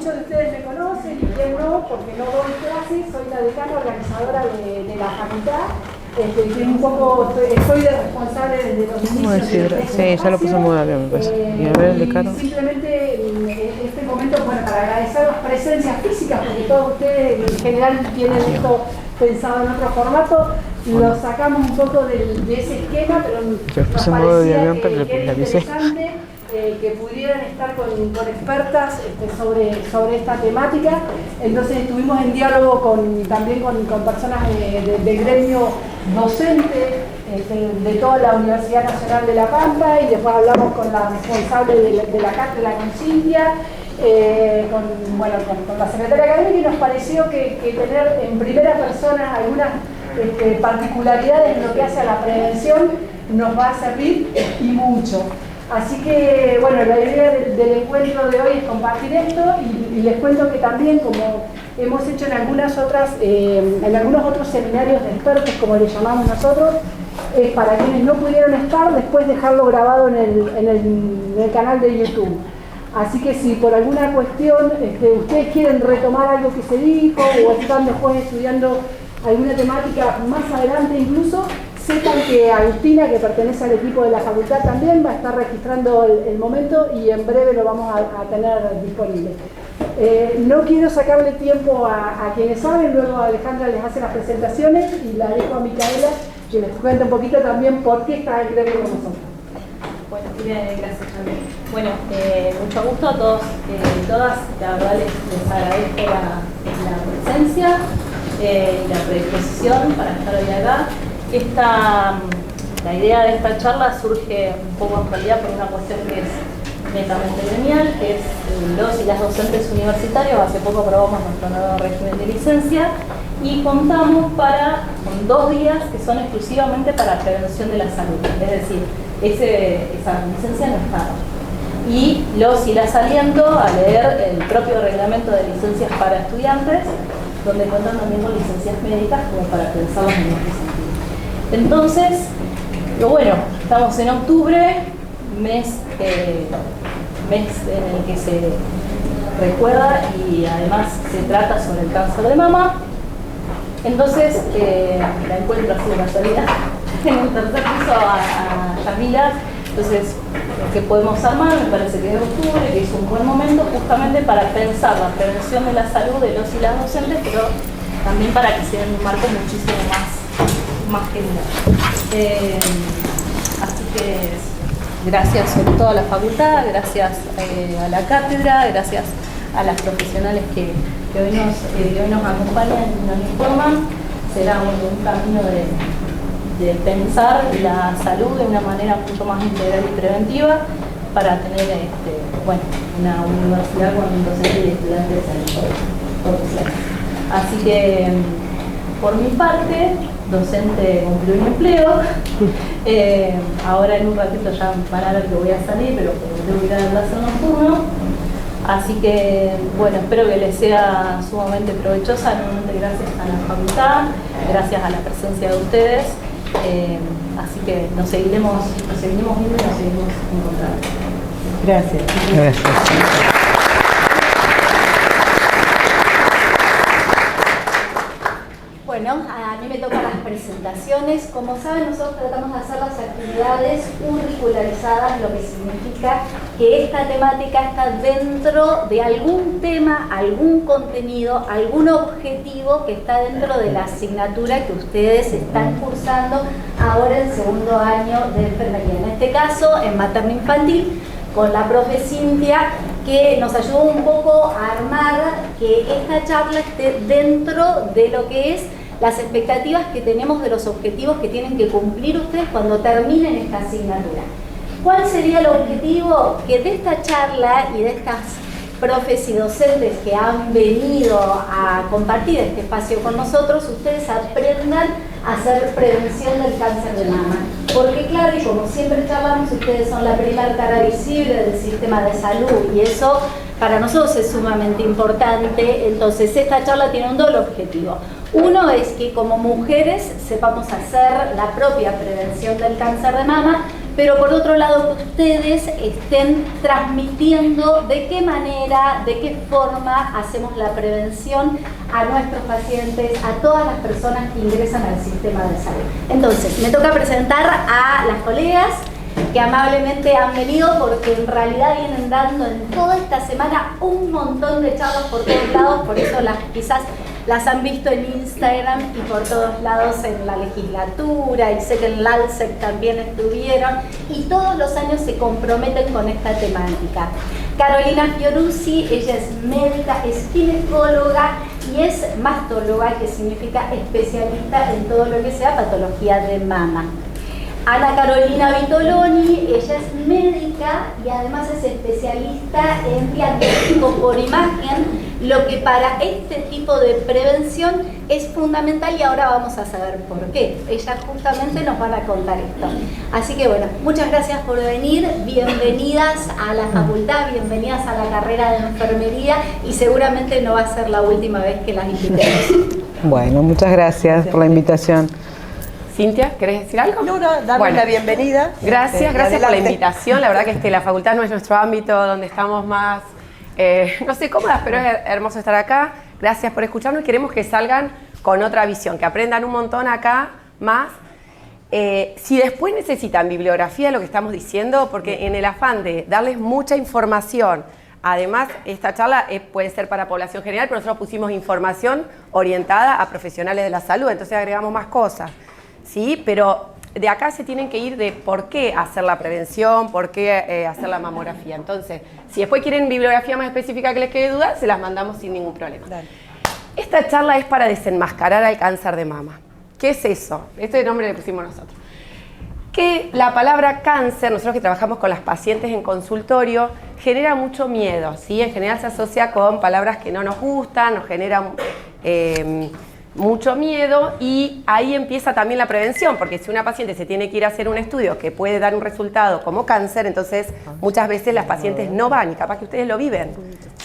muchos de ustedes me conocen y quién no, porque no doy clases, soy la decana organizadora de la facultad. Un poco, soy de responsable desde los inicios. Sí, ya lo puso muy bien, me parece. Y a ver el decano. Simplemente en este momento, bueno, para agradecer las presencias físicas, porque todos ustedes en general tienen esto pensado en otro formato, lo sacamos un poco de ese esquema, pero nos parecía que era interesante que pudieran estar con expertas sobre esta temática. Entonces estuvimos en diálogo también con personas del gremio docente de toda la Universidad Nacional de La Pampa, y después hablamos con la responsable de la cátedra, con Cintia, con la secretaria académica, y nos pareció que tener en primera persona algunas particularidades en lo que hace a la prevención nos va a servir y mucho. Así que, bueno, la idea del encuentro de hoy es compartir esto, y les cuento que también, como hemos hecho en algunos otros seminarios de expertos, como le llamamos nosotros, para quienes no pudieron estar, después dejarlo grabado en el canal de YouTube. Así que si por alguna cuestión ustedes quieren retomar algo que se dijo, o están después estudiando alguna temática más adelante incluso, sepan que Agustina, que pertenece al equipo de la facultad, también va a estar registrando el momento, y en breve lo vamos a tener disponible. No quiero sacarle tiempo a quienes saben, luego Alejandra les hace las presentaciones, y la dejo a Micaela que les cuente un poquito también por qué está el gremio con nosotros. Bueno, gracias también. Bueno, mucho gusto a todos y todas. La verdad les agradezco la presencia y la predisposición para estar hoy acá. La idea de esta charla surge un poco en realidad por una cuestión que es netamente gremial, que es los y las docentes universitarios. Hace poco aprobamos nuestro nuevo régimen de licencia y contamos con 2 días que son exclusivamente para prevención de la salud. Es decir, esa licencia no está. Y los y las aliento a leer el propio reglamento de licencias para estudiantes, donde cuentan también con licencias médicas como para pensarlas en este sentido. Entonces, bueno, estamos en octubre, mes en el que se recuerda y además se trata sobre el cáncer de mama. Entonces, la encuentro así de casualidad en el tercer piso a Yamila. Entonces, lo que podemos armar, me parece que es octubre, que es un buen momento justamente para pensar la prevención de la salud de los y las docentes, pero también para que sea en un marco muchísimo más general. Así que gracias sobre todo a la facultad, gracias a la cátedra, gracias a las profesionales que hoy nos acompañan y nos informan. Será un camino de pensar la salud de una manera mucho más integral y preventiva para tener una universidad con docentes y estudiantes profesionales. Así que, por mi parte, docente con pleno empleo. Ahora en un ratito ya van a ver que voy a salir, pero tengo que ir a la clase nocturno. Así que, bueno, espero que les sea sumamente provechosa. Nuevamente gracias a la facultad, gracias a la presencia de ustedes. Así que nos seguiremos viendo y nos seguimos encontrando. Gracias. Gracias. Bueno, a mí me tocan las presentaciones. Como saben, nosotros tratamos de hacer las actividades curricularizadas, lo que significa que esta temática está dentro de algún tema, algún contenido, algún objetivo que está dentro de la asignatura que ustedes están cursando ahora en segundo año de enfermería. En este caso, en materno-infantil, con la profe Cintia, que nos ayudó un poco a armar que esta charla esté dentro de lo que es las expectativas que tenemos de los objetivos que tienen que cumplir ustedes cuando terminen esta asignatura. ¿Cuál sería el objetivo? Que de esta charla y de estas profes y docentes que han venido a compartir este espacio con nosotros, ustedes aprendan a hacer prevención del cáncer de mama. Porque claro, y como siempre charlamos, ustedes son la primera cara visible del sistema de salud y eso para nosotros es sumamente importante. Entonces esta charla tiene un doble objetivo. Uno es que como mujeres sepamos hacer la propia prevención del cáncer de mama, pero por otro lado que ustedes estén transmitiendo de qué manera, de qué forma hacemos la prevención a nuestros pacientes, a todas las personas que ingresan al sistema de salud. Entonces, me toca presentar a las colegas que amablemente han venido, porque en realidad vienen dando en toda esta semana un montón de charlas por todos lados, por eso quizás las han visto en Instagram y por todos lados en la legislatura, y sé que en LALSEC también estuvieron, y todos los años se comprometen con esta temática. Carolina Fiorucci, ella es médica, es ginecóloga y es mastóloga, que significa especialista en todo lo que sea patología de mama. Ana Carolina Vitoloni, ella es médica y además es especialista en diagnóstico por imagen, lo que para este tipo de prevención es fundamental, y ahora vamos a saber por qué. Ellas justamente nos van a contar esto. Así que bueno, muchas gracias por venir, bienvenidas a la facultad, bienvenidas a la carrera de enfermería, y seguramente no va a ser la última vez que las invitemos. Bueno, muchas gracias por la invitación. Cintia, ¿querés decir algo? No, dame la bienvenida. Gracias por la invitación. La verdad que la facultad no es nuestro ámbito donde estamos más, no sé, cómodas, pero es hermoso estar acá. Gracias por escucharnos y queremos que salgan con otra visión, que aprendan un montón acá más. Si después necesitan bibliografía de lo que estamos diciendo, porque en el afán de darles mucha información, además esta charla puede ser para población general, pero nosotros pusimos información orientada a profesionales de la salud, entonces agregamos más cosas. Sí, pero de acá se tienen que ir de por qué hacer la prevención, por qué hacer la mamografía. Entonces, si después quieren bibliografía más específica que les quede duda, se las mandamos sin ningún problema. Dale. Esta charla es para desenmascarar al cáncer de mama. ¿Qué es eso? Este nombre le pusimos nosotros. Que la palabra cáncer, nosotros que trabajamos con las pacientes en consultorio, genera mucho miedo, ¿sí? En general se asocia con palabras que no nos gustan, nos generan mucho miedo, y ahí empieza también la prevención, porque si una paciente se tiene que ir a hacer un estudio que puede dar un resultado como cáncer, entonces muchas veces las pacientes no van, y capaz que ustedes lo viven.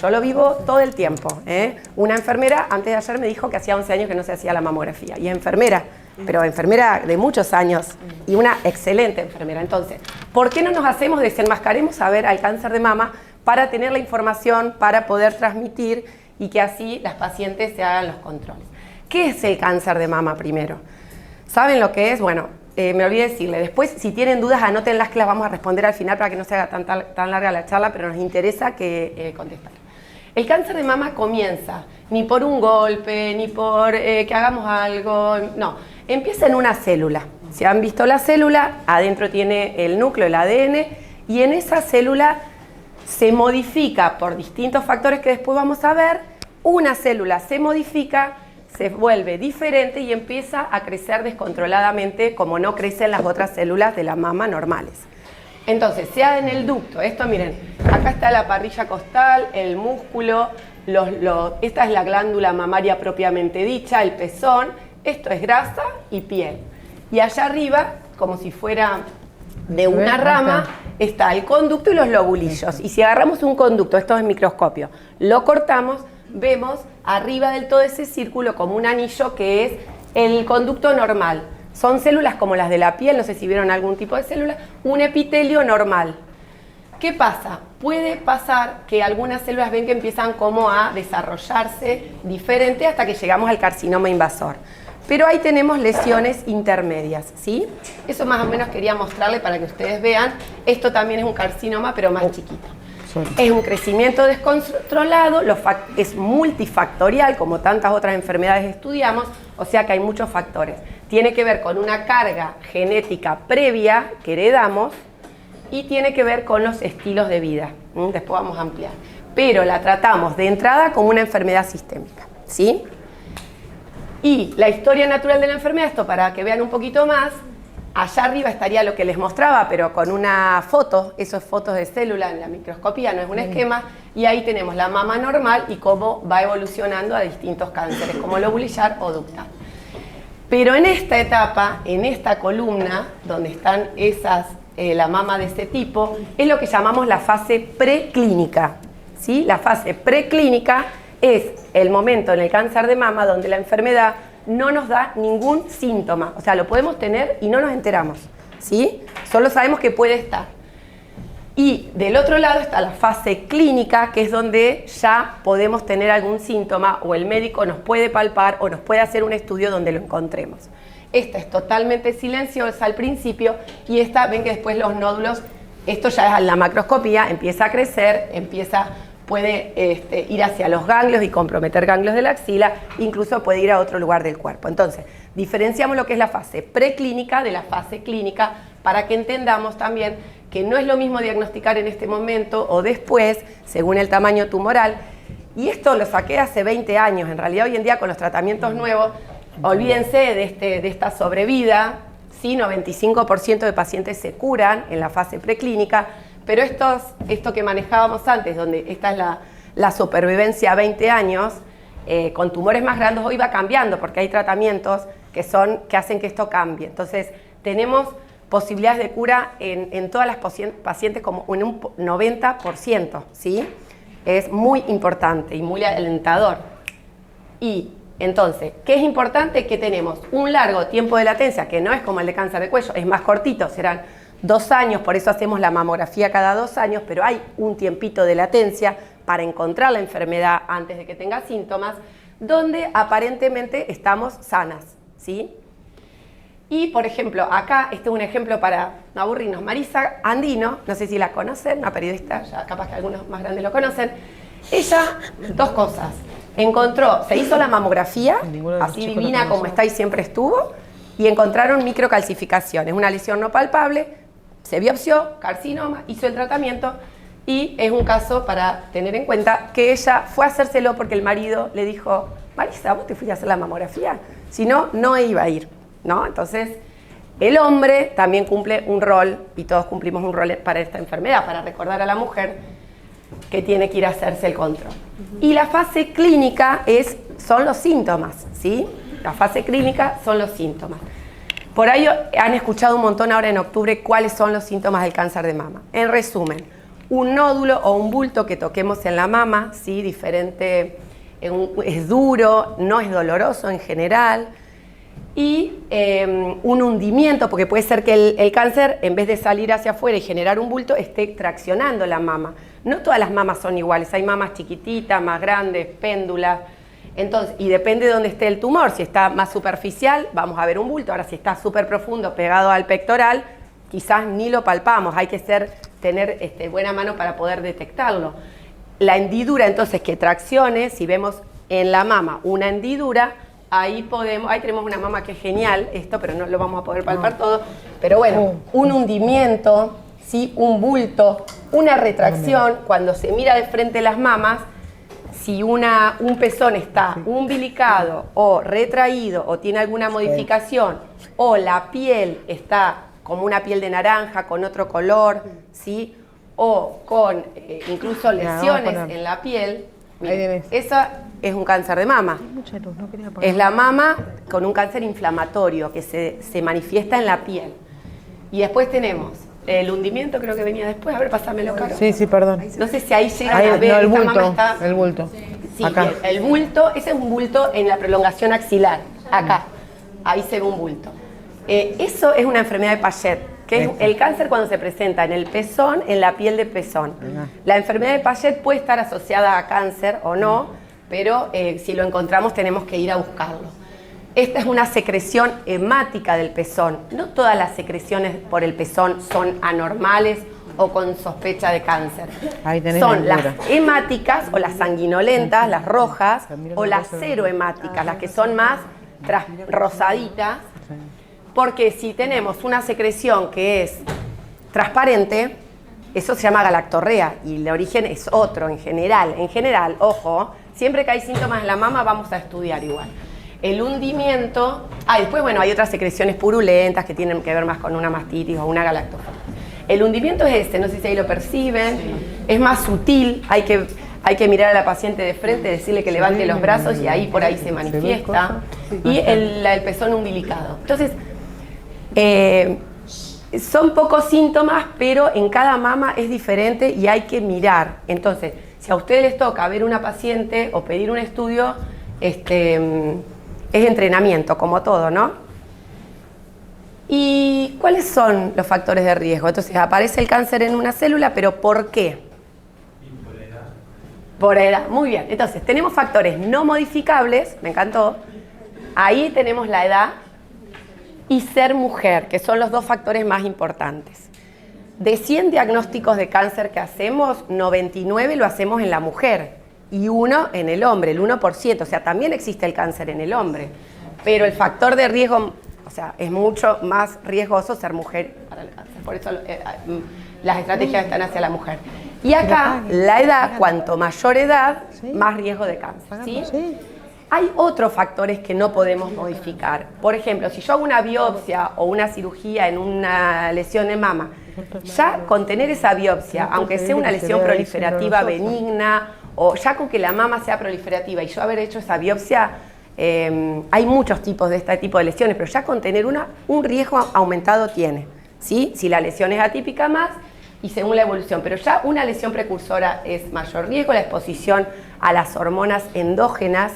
Yo lo vivo todo el tiempo, ¿eh? Una enfermera antes de ayer me dijo que hacía 11 años que no se hacía la mamografía, y es enfermera, pero enfermera de muchos años, y una excelente enfermera. Entonces, ¿por qué no nos hacemos, desenmascaremos a ver al cáncer de mama para tener la información, para poder transmitir y que así las pacientes se hagan los controles? ¿Qué es el cáncer de mama primero? ¿Saben lo que es? Bueno, me olvidé decirle. Después, si tienen dudas, anótenlas que las vamos a responder al final para que no se haga tan larga la charla, pero nos interesa que contestar. El cáncer de mama comienza ni por un golpe, ni por que hagamos algo, no. Empieza en una célula. Si han visto la célula, adentro tiene el núcleo, el ADN, y en esa célula se modifica por distintos factores que después vamos a ver. Una célula se modifica, se vuelve diferente y empieza a crecer descontroladamente, como no crecen las otras células de la mama normales. Entonces, sea en el ducto, esto miren, acá está la parrilla costal, el músculo, esta es la glándula mamaria propiamente dicha, el pezón, esto es grasa y piel. Y allá arriba, como si fuera de una rama, está el conducto y los lobulillos. Y si agarramos un conducto, esto es microscopio, lo cortamos, vemos arriba del todo ese círculo como un anillo que es el conducto normal. Son células como las de la piel, no sé si vieron algún tipo de célula, un epitelio normal. ¿Qué pasa? Puede pasar que algunas células ven que empiezan como a desarrollarse diferente hasta que llegamos al carcinoma invasor. Pero ahí tenemos lesiones intermedias, ¿sí? Eso más o menos quería mostrarle para que ustedes vean. Esto también es un carcinoma, pero más chiquito. Es un crecimiento descontrolado, es multifactorial, como tantas otras enfermedades estudiamos, o sea que hay muchos factores. Tiene que ver con una carga genética previa que heredamos y tiene que ver con los estilos de vida. Después vamos a ampliar. Pero la tratamos de entrada como una enfermedad sistémica, ¿sí? Y la historia natural de la enfermedad, esto para que vean un poquito más, allá arriba estaría lo que les mostraba, pero con una foto, eso es fotos de célula en la microscopía, no es un esquema, y ahí tenemos la mama normal y cómo va evolucionando a distintos cánceres, como lobulillar o ductal. Pero en esta etapa, en esta columna, donde están la mama de ese tipo, es lo que llamamos la fase preclínica, ¿sí? La fase preclínica es el momento en el cáncer de mama donde la enfermedad no nos da ningún síntoma, o sea, lo podemos tener y no nos enteramos, ¿sí? Solo sabemos que puede estar. Y del otro lado está la fase clínica, que es donde ya podemos tener algún síntoma o el médico nos puede palpar o nos puede hacer un estudio donde lo encontremos. Esta es totalmente silenciosa al principio y esta, ven que después los nódulos, esto ya es la macroscopía, empieza a crecer, puede ir hacia los ganglios y comprometer ganglios de la axila, incluso puede ir a otro lugar del cuerpo. Entonces, diferenciamos lo que es la fase preclínica de la fase clínica para que entendamos también que no es lo mismo diagnosticar en este momento o después, según el tamaño tumoral. Y esto lo saqué hace 20 años. En realidad, hoy en día, con los tratamientos nuevos, olvídense de esta sobrevida. Sí, 95% de pacientes se curan en la fase preclínica, pero esto que manejábamos antes, donde esta es la supervivencia a 20 años, con tumores más grandes, hoy va cambiando, porque hay tratamientos que hacen que esto cambie. Entonces, tenemos posibilidades de cura en todas las pacientes como en un 90%, ¿sí? Es muy importante y muy alentador. Y entonces, ¿qué es importante? Que tenemos un largo tiempo de latencia, que no es como el de cáncer de cuello, es más cortito, serán 2 años, por eso hacemos la mamografía cada 2 años, pero hay un tiempito de latencia para encontrar la enfermedad antes de que tenga síntomas, donde aparentemente estamos sanas, ¿sí? Y, por ejemplo, acá, este es un ejemplo para no aburrirnos. Marisa Andino, no sé si la conocen, una periodista, ya capaz que algunos más grandes lo conocen. Ella, 2 cosas. Se hizo la mamografía, así divina como está y siempre estuvo, y encontraron microcalcificaciones, una lesión no palpable, se biopsió, carcinoma, hizo el tratamiento, y es un caso para tener en cuenta que ella fue a hacérselo porque el marido le dijo: Marisa, vos te fuiste a hacer la mamografía, si no, no iba a ir, ¿no? Entonces, el hombre también cumple un rol, y todos cumplimos un rol para esta enfermedad, para recordar a la mujer que tiene que ir a hacerse el control. Y la fase clínica son los síntomas, ¿sí? La fase clínica son los síntomas. Por ahí han escuchado un montón ahora en octubre cuáles son los síntomas del cáncer de mama. En resumen, un nódulo o un bulto que toquemos en la mama, ¿sí? Diferente, es duro, no es doloroso en general, y un hundimiento, porque puede ser que el cáncer, en vez de salir hacia afuera y generar un bulto, esté traccionando la mama. No todas las mamas son iguales, hay mamas chiquititas, más grandes, péndulas. Entonces, y depende de dónde esté el tumor. Si está más superficial, vamos a ver un bulto. Ahora, si está súper profundo, pegado al pectoral, quizás ni lo palpamos. Hay que tener buena mano para poder detectarlo. La hendidura, entonces, que traccione, si vemos en la mama una hendidura, ahí tenemos una mama que es genial, pero no lo vamos a poder palpar todo. Pero bueno, un hundimiento, ¿sí? Un bulto, una retracción, cuando se mira de frente las mamas, si un pezón está umbilicado o retraído o tiene alguna modificación, o la piel está como una piel de naranja con otro color, ¿sí? O con incluso lesiones en la piel, miren, esa es un cáncer de mama. Es la mama con un cáncer inflamatorio que se manifiesta en la piel. Y después tenemos el hundimiento, creo que venía después. A ver, pásamelo, Caro. Sí, perdón. No sé si ahí llegan a ver. No, el esta bulto, mama está... el bulto. Sí, acá. El bulto, ese es un bulto en la prolongación axilar. Acá, ahí se ve un bulto. Eso es una enfermedad de Paget, que es el cáncer cuando se presenta en el pezón, en la piel del pezón. La enfermedad de Paget puede estar asociada a cáncer o no, pero si lo encontramos tenemos que ir a buscarlo. Esta es una secreción hemática del pezón. No todas las secreciones por el pezón son anormales o con sospecha de cáncer. Son las hemáticas o las sanguinolentas, las rojas, o las cerohemáticas, las que son más rosaditas, porque si tenemos una secreción que es transparente, eso se llama galactorrea y el origen es otro en general. En general, ojo, siempre que hay síntomas en la mama vamos a estudiar igual. El hundimiento, después bueno, hay otras secreciones purulentas que tienen que ver más con una mastitis o una galactofagia. El hundimiento es no sé si ahí lo perciben, es más sutil, hay que mirar a la paciente de frente, decirle que levante los brazos y ahí por ahí se manifiesta. Y el pezón umbilicado. Entonces, son pocos síntomas, pero en cada mama es diferente y hay que mirar. Entonces, si a ustedes les toca ver una paciente o pedir un estudio, es entrenamiento, como todo, ¿no? ¿Y cuáles son los factores de riesgo? Entonces aparece el cáncer en una célula, pero ¿por qué? Por edad. Por edad, muy bien. Entonces tenemos factores no modificables, me encantó. Ahí tenemos la edad y ser mujer, que son los dos factores más importantes. De 100 diagnósticos de cáncer que hacemos, 99 lo hacemos en la mujer y 1 en el hombre, el 1%. O sea, también existe el cáncer en el hombre, pero el factor de riesgo, o sea, es mucho más riesgoso ser mujer para el cáncer. Por eso las estrategias están hacia la mujer. Y acá, la edad, cuanto mayor edad, más riesgo de cáncer, ¿sí? Hay otros factores que no podemos modificar. Por ejemplo, si yo hago una biopsia o una cirugía en una lesión de mama, ya con tener esa biopsia, aunque sea una lesión proliferativa benigna, o ya con que la mama sea proliferativa y yo haber hecho esa biopsia, hay muchos tipos de este tipo de lesiones, pero ya con tener un riesgo aumentado tiene, ¿sí? Si la lesión es atípica más y según la evolución, pero ya una lesión precursora es mayor riesgo, la exposición a las hormonas endógenas,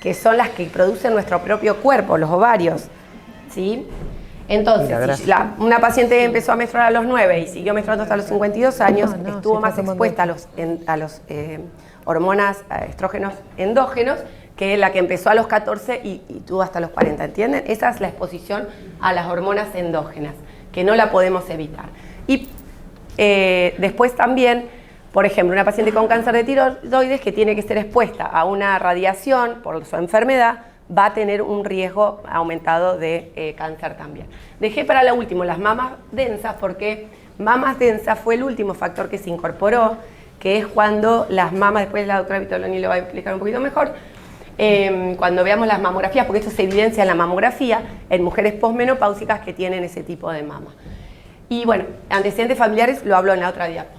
que son las que producen nuestro propio cuerpo, los ovarios, ¿sí? Entonces, si una paciente empezó a menstruar a los 9 y siguió menstruando hasta los 52 años, estuvo más expuesta a los hormonas, estrógenos endógenos, que la que empezó a los 14 y tuvo hasta los 40, ¿entienden? Esa es la exposición a las hormonas endógenas, que no la podemos evitar. Y después también, por ejemplo, una paciente con cáncer de tiroides que tiene que ser expuesta a una radiación por su enfermedad, va a tener un riesgo aumentado de cáncer también. Dejé para lo último las mamas densas, porque mamas densas fue el último factor que se incorporó, que es cuando las mamas, después la doctora Vitoloni lo va a explicar un poquito mejor, cuando veamos las mamografías, porque esto se evidencia en la mamografía en mujeres posmenopáusicas que tienen ese tipo de mama. Y bueno, antecedentes familiares lo hablo en la otra diapo.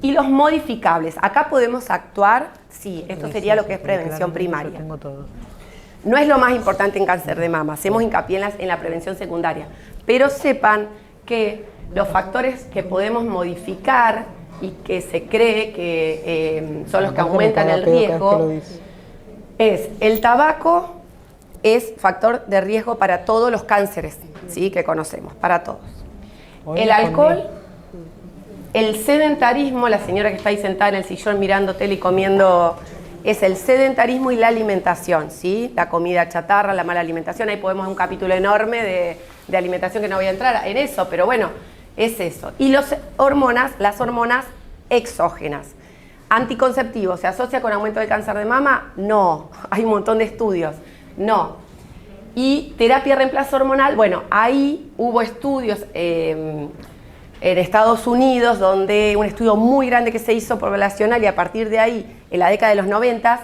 Y los modificables, acá podemos actuar, sí, esto sería lo que es prevención primaria. No es lo más importante en cáncer de mama, hacemos hincapié en la prevención secundaria, pero sepan que los factores que podemos modificar y que se cree que son los que aumentan el riesgo, es el tabaco, es factor de riesgo para todos los cánceres, ¿sí? Que conocemos, para todos. El alcohol, el sedentarismo, la señora que está ahí sentada en el sillón mirando tele y comiendo, es el sedentarismo y la alimentación, ¿sí? La comida chatarra, la mala alimentación, ahí podemos un capítulo enorme de alimentación que no voy a entrar en eso, pero bueno, es eso. Y las hormonas exógenas. ¿Anticonceptivos se asocia con aumento del cáncer de mama? No, hay un montón de estudios, no. Y terapia reemplazo hormonal, bueno, ahí hubo estudios en Estados Unidos, donde un estudio muy grande que se hizo poblacional y a partir de ahí, en la década de los 90,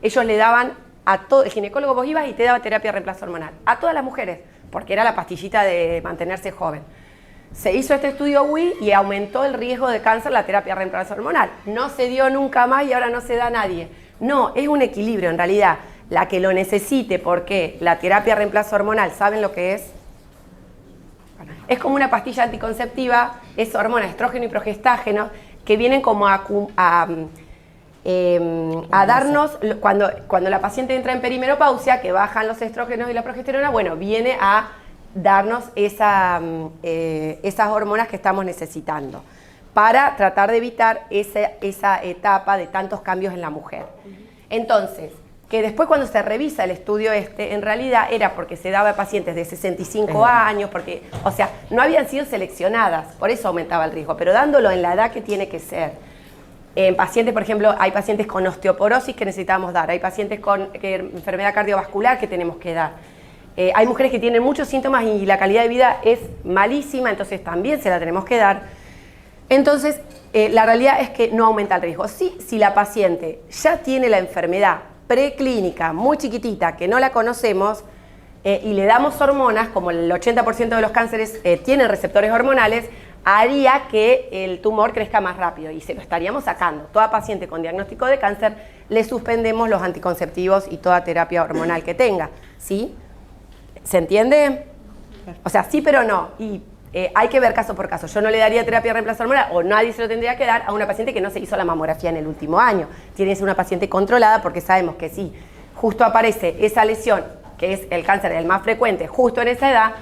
ellos le daban a todo, el ginecólogo vos ibas y te daba terapia reemplazo hormonal, a todas las mujeres, porque era la pastillita de mantenerse joven. Se hizo este estudio WI y aumentó el riesgo de cáncer la terapia reemplazo hormonal. No se dio nunca más y ahora no se da a nadie. No, es un equilibrio en realidad. La que lo necesite, porque la terapia reemplazo hormonal, ¿saben lo que es? Es como una pastilla anticonceptiva, es hormona, estrógeno y progestágeno, que vienen como a darnos, cuando la paciente entra en perimenopausia, que bajan los estrógenos y la progesterona, bueno, viene a darnos esas hormonas que estamos necesitando para tratar de evitar esa etapa de tantos cambios en la mujer. Entonces, que después cuando se revisa el estudio en realidad era porque se daba a pacientes de 65 años, porque, o sea, no habían sido seleccionadas, por eso aumentaba el riesgo, pero dándolo en la edad que tiene que ser. En pacientes, por ejemplo, hay pacientes con osteoporosis que necesitamos dar, hay pacientes con enfermedad cardiovascular que tenemos que dar. Hay mujeres que tienen muchos síntomas y la calidad de vida es malísima, entonces también se la tenemos que dar. Entonces, la realidad es que no aumenta el riesgo. Sí, si la paciente ya tiene la enfermedad preclínica, muy chiquitita, que no la conocemos, y le damos hormonas, como el 80% de los cánceres tienen receptores hormonales, haría que el tumor crezca más rápido y se lo estaríamos sacando. Toda paciente con diagnóstico de cáncer le suspendemos los anticonceptivos y toda terapia hormonal que tenga, ¿sí? ¿Se entiende? O sea, sí pero no, y hay que ver caso por caso. Yo no le daría terapia de reemplazo hormonal, o nadie se lo tendría que dar a una paciente que no se hizo la mamografía en el último año. Tiene que ser una paciente controlada, porque sabemos que si justo aparece esa lesión, que es el cáncer el más frecuente, justo en esa edad,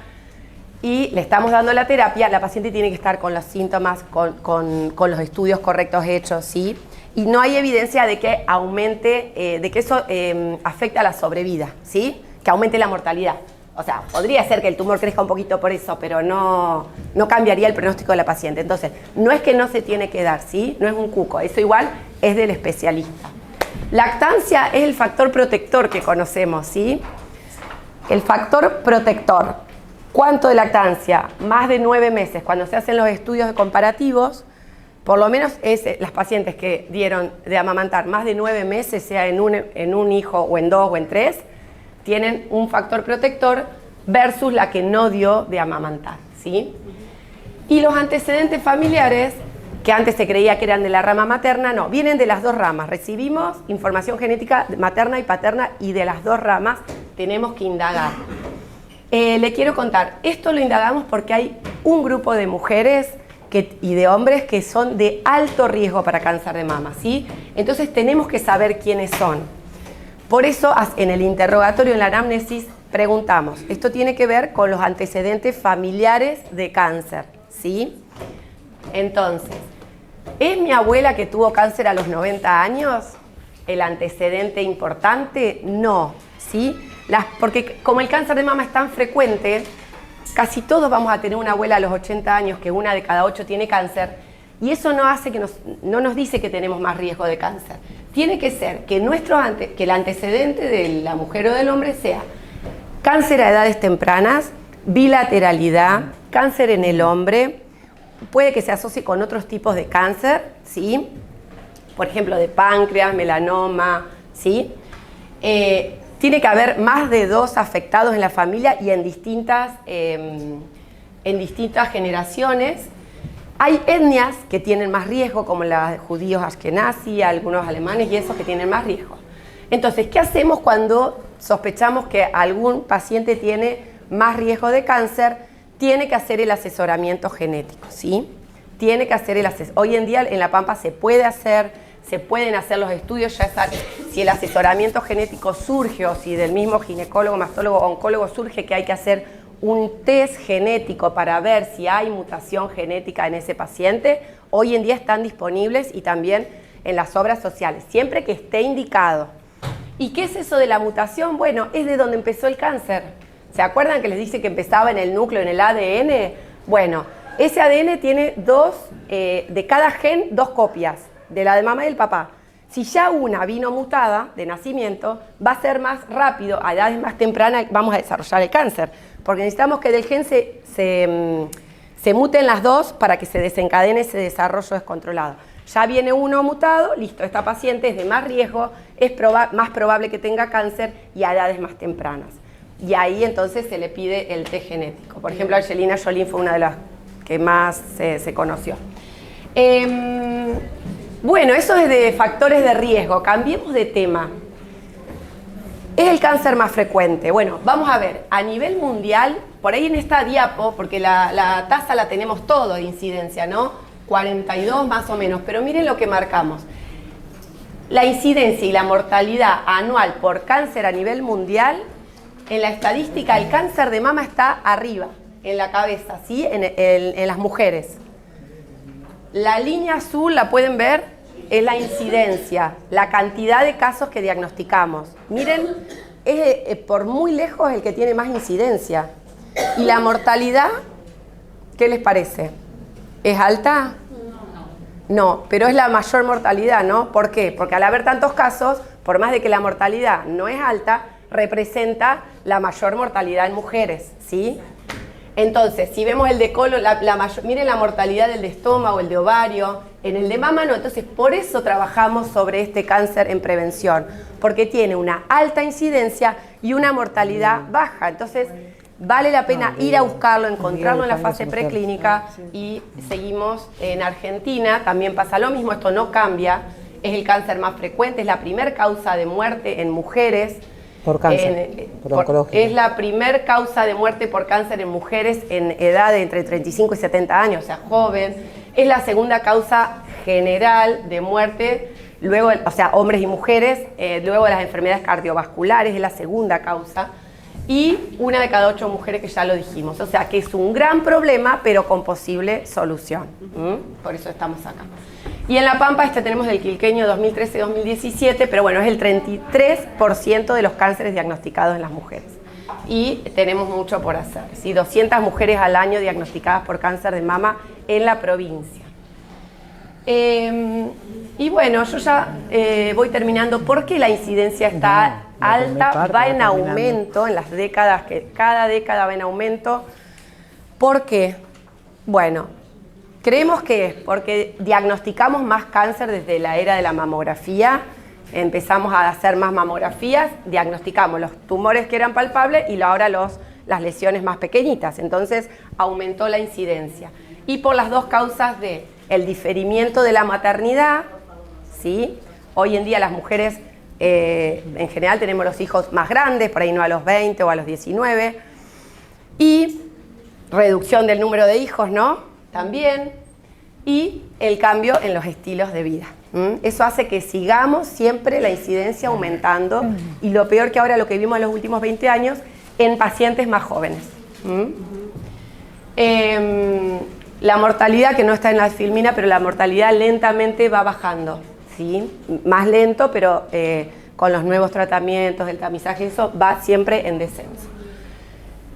y le estamos dando la terapia, la paciente tiene que estar con los síntomas, con los estudios correctos hechos, ¿sí? Y no hay evidencia de que aumente, de que eso afecta a la sobrevida, ¿sí? Que aumente la mortalidad. O sea, podría ser que el tumor crezca un poquito por eso, pero no cambiaría el pronóstico de la paciente. Entonces, no es que no se tiene que dar, ¿sí? No es un cuco, eso igual es del especialista. Lactancia es el factor protector que conocemos, ¿sí? El factor protector. ¿Cuánto de lactancia? Más de 9 meses. Cuando se hacen los estudios comparativos, por lo menos las pacientes que dieron de amamantar más de 9 meses, sea en un hijo o en 2 o en 3, tienen un factor protector versus la que no dio de amamantar, ¿sí? Y los antecedentes familiares, que antes se creía que eran de la rama materna, no, vienen de las dos ramas. Recibimos información genética materna y paterna y de las dos ramas tenemos que indagar. Le quiero contar, esto lo indagamos porque hay un grupo de mujeres y de hombres que son de alto riesgo para cáncer de mama, ¿sí? Entonces tenemos que saber quiénes son. Por eso en el interrogatorio, en la anamnesis, preguntamos, esto tiene que ver con los antecedentes familiares de cáncer, ¿sí? Entonces, ¿es mi abuela que tuvo cáncer a los 90 años el antecedente importante? No, ¿sí? Porque como el cáncer de mama es tan frecuente, casi todos vamos a tener una abuela a los 80 años, que 1 de cada 8 tiene cáncer, y eso no hace no nos dice que tenemos más riesgo de cáncer. Tiene que ser que el antecedente de la mujer o del hombre sea cáncer a edades tempranas, bilateralidad, cáncer en el hombre, puede que se asocie con otros tipos de cáncer, ¿sí? Por ejemplo, de páncreas, melanoma, ¿sí? Tiene que haber más de 2 afectados en la familia y en distintas generaciones. Hay etnias que tienen más riesgo, como los judíos ashkenazi, algunos alemanes y esos que tienen más riesgo. Entonces, ¿qué hacemos cuando sospechamos que algún paciente tiene más riesgo de cáncer? Tiene que hacer el asesoramiento genético, ¿sí? Tiene que hacer Hoy en día en La Pampa se pueden hacer los estudios, ya si el asesoramiento genético surge o si del mismo ginecólogo, mastólogo o oncólogo surge que hay que hacer un test genético para ver si hay mutación genética en ese paciente, hoy en día están disponibles y también en las obras sociales, siempre que esté indicado. ¿Y qué es eso de la mutación? Bueno, es de donde empezó el cáncer. ¿Se acuerdan que les dice que empezaba en el núcleo, en el ADN? Bueno, ese ADN tiene de cada gen 2 copias, de la de mamá y del papá. Si ya una vino mutada de nacimiento, va a ser más rápido, a edades más tempranas vamos a desarrollar el cáncer, porque necesitamos que del gen se muten las 2 para que se desencadene ese desarrollo descontrolado. Ya viene uno mutado, listo, esta paciente es de más riesgo, es más probable que tenga cáncer y a edades más tempranas. Y ahí entonces se le pide el test genético. Por ejemplo, Angelina Jolie fue una de las que más se conoció. Bueno, eso es de factores de riesgo. Cambiemos de tema. ¿Es el cáncer más frecuente? Bueno, vamos a ver, a nivel mundial, por ahí en esta diapo, porque la tasa la tenemos todo de incidencia, ¿no? 42 más o menos, pero miren lo que marcamos. La incidencia y la mortalidad anual por cáncer a nivel mundial, en la estadística el cáncer de mama está arriba, en la cabeza, ¿sí? En las mujeres. La línea azul, la pueden ver, es la incidencia, la cantidad de casos que diagnosticamos. Miren, es por muy lejos el que tiene más incidencia. ¿Y la mortalidad? ¿Qué les parece? ¿Es alta? No, pero es la mayor mortalidad, ¿no? ¿Por qué? Porque al haber tantos casos, por más de que la mortalidad no es alta, representa la mayor mortalidad en mujeres, ¿sí? Entonces, si vemos el de colon, miren la mortalidad del de estómago, el de ovario, en el de mama no. Entonces, por eso trabajamos sobre este cáncer en prevención, porque tiene una alta incidencia y una mortalidad baja. Entonces, vale la pena ir a buscarlo, encontrarlo en la fase preclínica y seguimos en Argentina. También pasa lo mismo, esto no cambia, es el cáncer más frecuente, es la primera causa de muerte en mujeres. Por cáncer, es la primer causa de muerte por cáncer en mujeres en edad de entre 35 y 70 años, o sea, joven. Es la segunda causa general de muerte, luego, o sea, hombres y mujeres, luego de las enfermedades cardiovasculares, es la segunda causa. y 1 de cada 8 mujeres, que ya lo dijimos. O sea que es un gran problema, pero con posible solución. Por eso estamos acá. Y en La Pampa tenemos del Quilqueño 2013-2017, pero bueno, es el 33% de los cánceres diagnosticados en las mujeres. Y tenemos mucho por hacer, ¿sí? 200 mujeres al año diagnosticadas por cáncer de mama en la provincia. Y bueno, yo ya voy terminando porque la incidencia está alta, va en aumento en las décadas, que cada década va en aumento. ¿Por qué? Bueno, creemos que es porque diagnosticamos más cáncer desde la era de la mamografía. Empezamos a hacer más mamografías, diagnosticamos los tumores que eran palpables y ahora las lesiones más pequeñitas. Entonces aumentó la incidencia. Y por las dos causas de el diferimiento de la maternidad, ¿sí? Hoy en día las mujeres en general tenemos los hijos más grandes, por ahí no a los 20 o a los 19. Y reducción del número de hijos, ¿no? También. Y el cambio en los estilos de vida. Eso hace que sigamos siempre la incidencia aumentando y lo peor que ahora lo que vimos en los últimos 20 años en pacientes más jóvenes. La mortalidad, que no está en la filmina, pero la mortalidad lentamente va bajando, ¿sí? Más lento, pero con los nuevos tratamientos, el tamizaje, eso va siempre en descenso.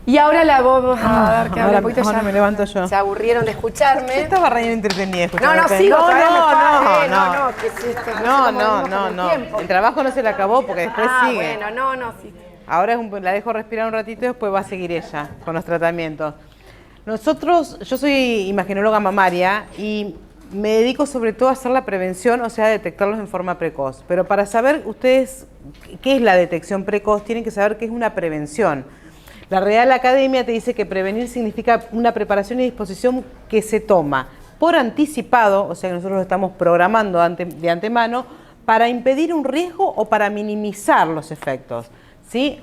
Y ahora la vamos a ver que habla un poquito. Ahora Ya me levanto yo. se aburrieron de escucharme. Yo estaba re entretenida No, escuchando. sigo, no, ¿qué es esto? no. El trabajo no se le acabó porque después sigue. Bueno, sí. Ahora la dejo respirar un ratito y después va a seguir ella con los tratamientos. Yo soy imagenóloga mamaria y me dedico sobre todo a hacer la prevención, o sea, a detectarlos en forma precoz. Pero para saber ustedes qué es la detección precoz, tienen que saber qué es una prevención. La Real Academia te dice que prevenir significa una preparación y disposición que se toma por anticipado, o sea que nosotros lo estamos programando de antemano, para impedir un riesgo o para minimizar los efectos, ¿sí?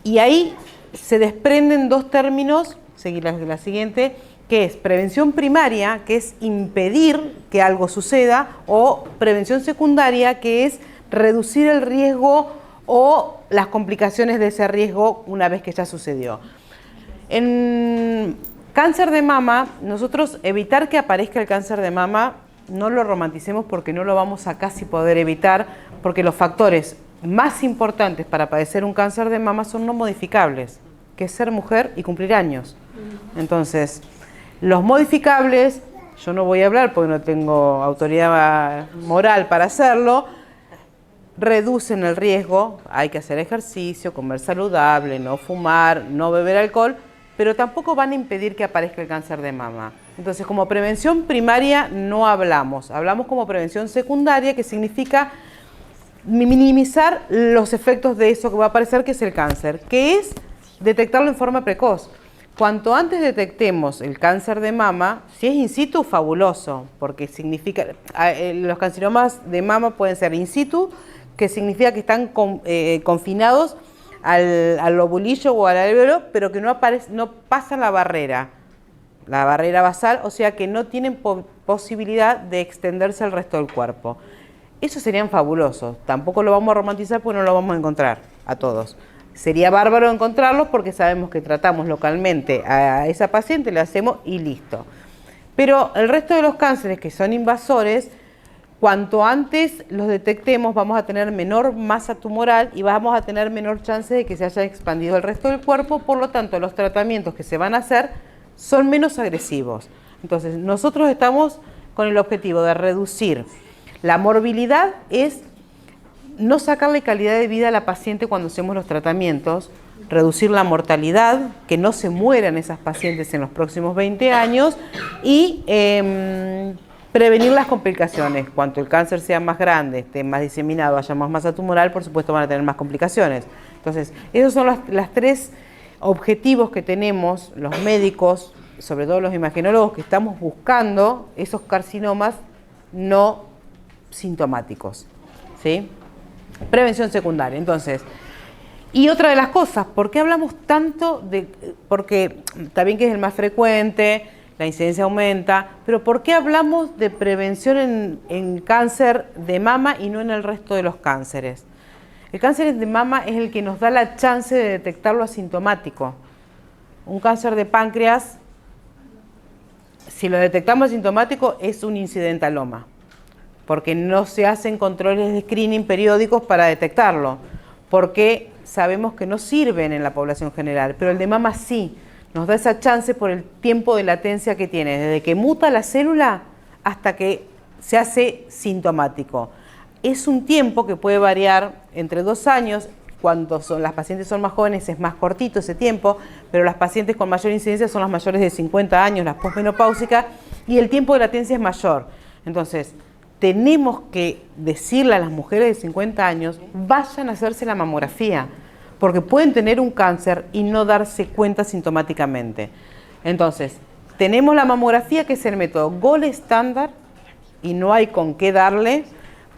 Y ahí se desprenden dos términos, seguir la siguiente, que es prevención primaria, que es impedir que algo suceda, o prevención secundaria, que es reducir el riesgo o las complicaciones de ese riesgo una vez que ya sucedió. En cáncer de mama, nosotros evitar que aparezca el cáncer de mama, no lo romanticemos porque no lo vamos a casi poder evitar, porque los factores más importantes para padecer un cáncer de mama son no modificables, que es ser mujer y cumplir años. Entonces, los modificables, yo no voy a hablar porque no tengo autoridad moral para hacerlo, reducen el riesgo, hay que hacer ejercicio, comer saludable, no fumar, no beber alcohol, pero tampoco van a impedir que aparezca el cáncer de mama. Entonces, como prevención primaria no hablamos como prevención secundaria, que significa minimizar los efectos de eso que va a aparecer, que es el cáncer, que es detectarlo en forma precoz. Cuanto antes detectemos el cáncer de mama, si es in situ, fabuloso, porque significa, los carcinomas de mama pueden ser in situ, que significa que están confinados al lobulillo o al alvéolo, pero que no pasan la barrera basal, o sea que no tienen posibilidad de extenderse al resto del cuerpo. Esos serían fabulosos, tampoco lo vamos a romantizar porque no lo vamos a encontrar a todos. Sería bárbaro encontrarlos porque sabemos que tratamos localmente a esa paciente, le hacemos y listo. Pero el resto de los cánceres que son invasores, cuanto antes los detectemos vamos a tener menor masa tumoral y vamos a tener menor chance de que se haya expandido el resto del cuerpo, por lo tanto los tratamientos que se van a hacer son menos agresivos. Entonces nosotros estamos con el objetivo de reducir la morbilidad, es no sacarle calidad de vida a la paciente cuando hacemos los tratamientos, reducir la mortalidad, que no se mueran esas pacientes en los próximos 20 años y prevenir las complicaciones. Cuanto el cáncer sea más grande, esté más diseminado, haya más masa tumoral, por supuesto van a tener más complicaciones. Entonces, esos son los tres objetivos que tenemos los médicos, sobre todo los imagenólogos, que estamos buscando esos carcinomas no sintomáticos, ¿sí? Prevención secundaria. Entonces, y otra de las cosas, ¿por qué hablamos tanto de...? Porque está bien que es el más frecuente, la incidencia aumenta, pero ¿por qué hablamos de prevención en cáncer de mama y no en el resto de los cánceres? El cáncer de mama es el que nos da la chance de detectarlo asintomático. Un cáncer de páncreas, si lo detectamos asintomático, es un incidentaloma, porque no se hacen controles de screening periódicos para detectarlo, porque sabemos que no sirven en la población general, pero el de mama sí, nos da esa chance por el tiempo de latencia que tiene, desde que muta la célula hasta que se hace sintomático. Es un tiempo que puede variar entre 2 años, cuando las pacientes son más jóvenes es más cortito ese tiempo, pero las pacientes con mayor incidencia son las mayores de 50 años, las posmenopáusicas, y el tiempo de latencia es mayor. Entonces, tenemos que decirle a las mujeres de 50 años, vayan a hacerse la mamografía, porque pueden tener un cáncer y no darse cuenta sintomáticamente. Entonces, tenemos la mamografía, que es el método gold estándar, y no hay con qué darle,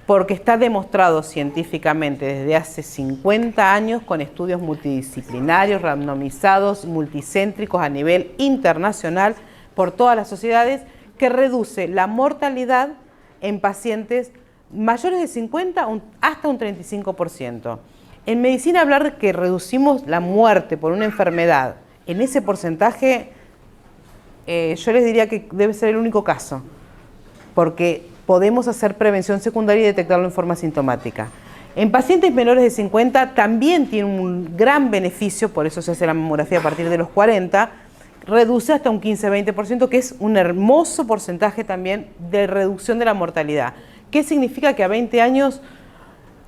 porque está demostrado científicamente desde hace 50 años con estudios multidisciplinarios, randomizados, multicéntricos a nivel internacional por todas las sociedades, que reduce la mortalidad en pacientes mayores de 50 hasta un 35%. En medicina, hablar de que reducimos la muerte por una enfermedad en ese porcentaje, yo les diría que debe ser el único caso, porque podemos hacer prevención secundaria y detectarlo en forma sintomática. En pacientes menores de 50 también tiene un gran beneficio, por eso se hace la mamografía a partir de los 40, reduce hasta un 15-20%, que es un hermoso porcentaje también de reducción de la mortalidad. ¿Qué significa? Que a 20 años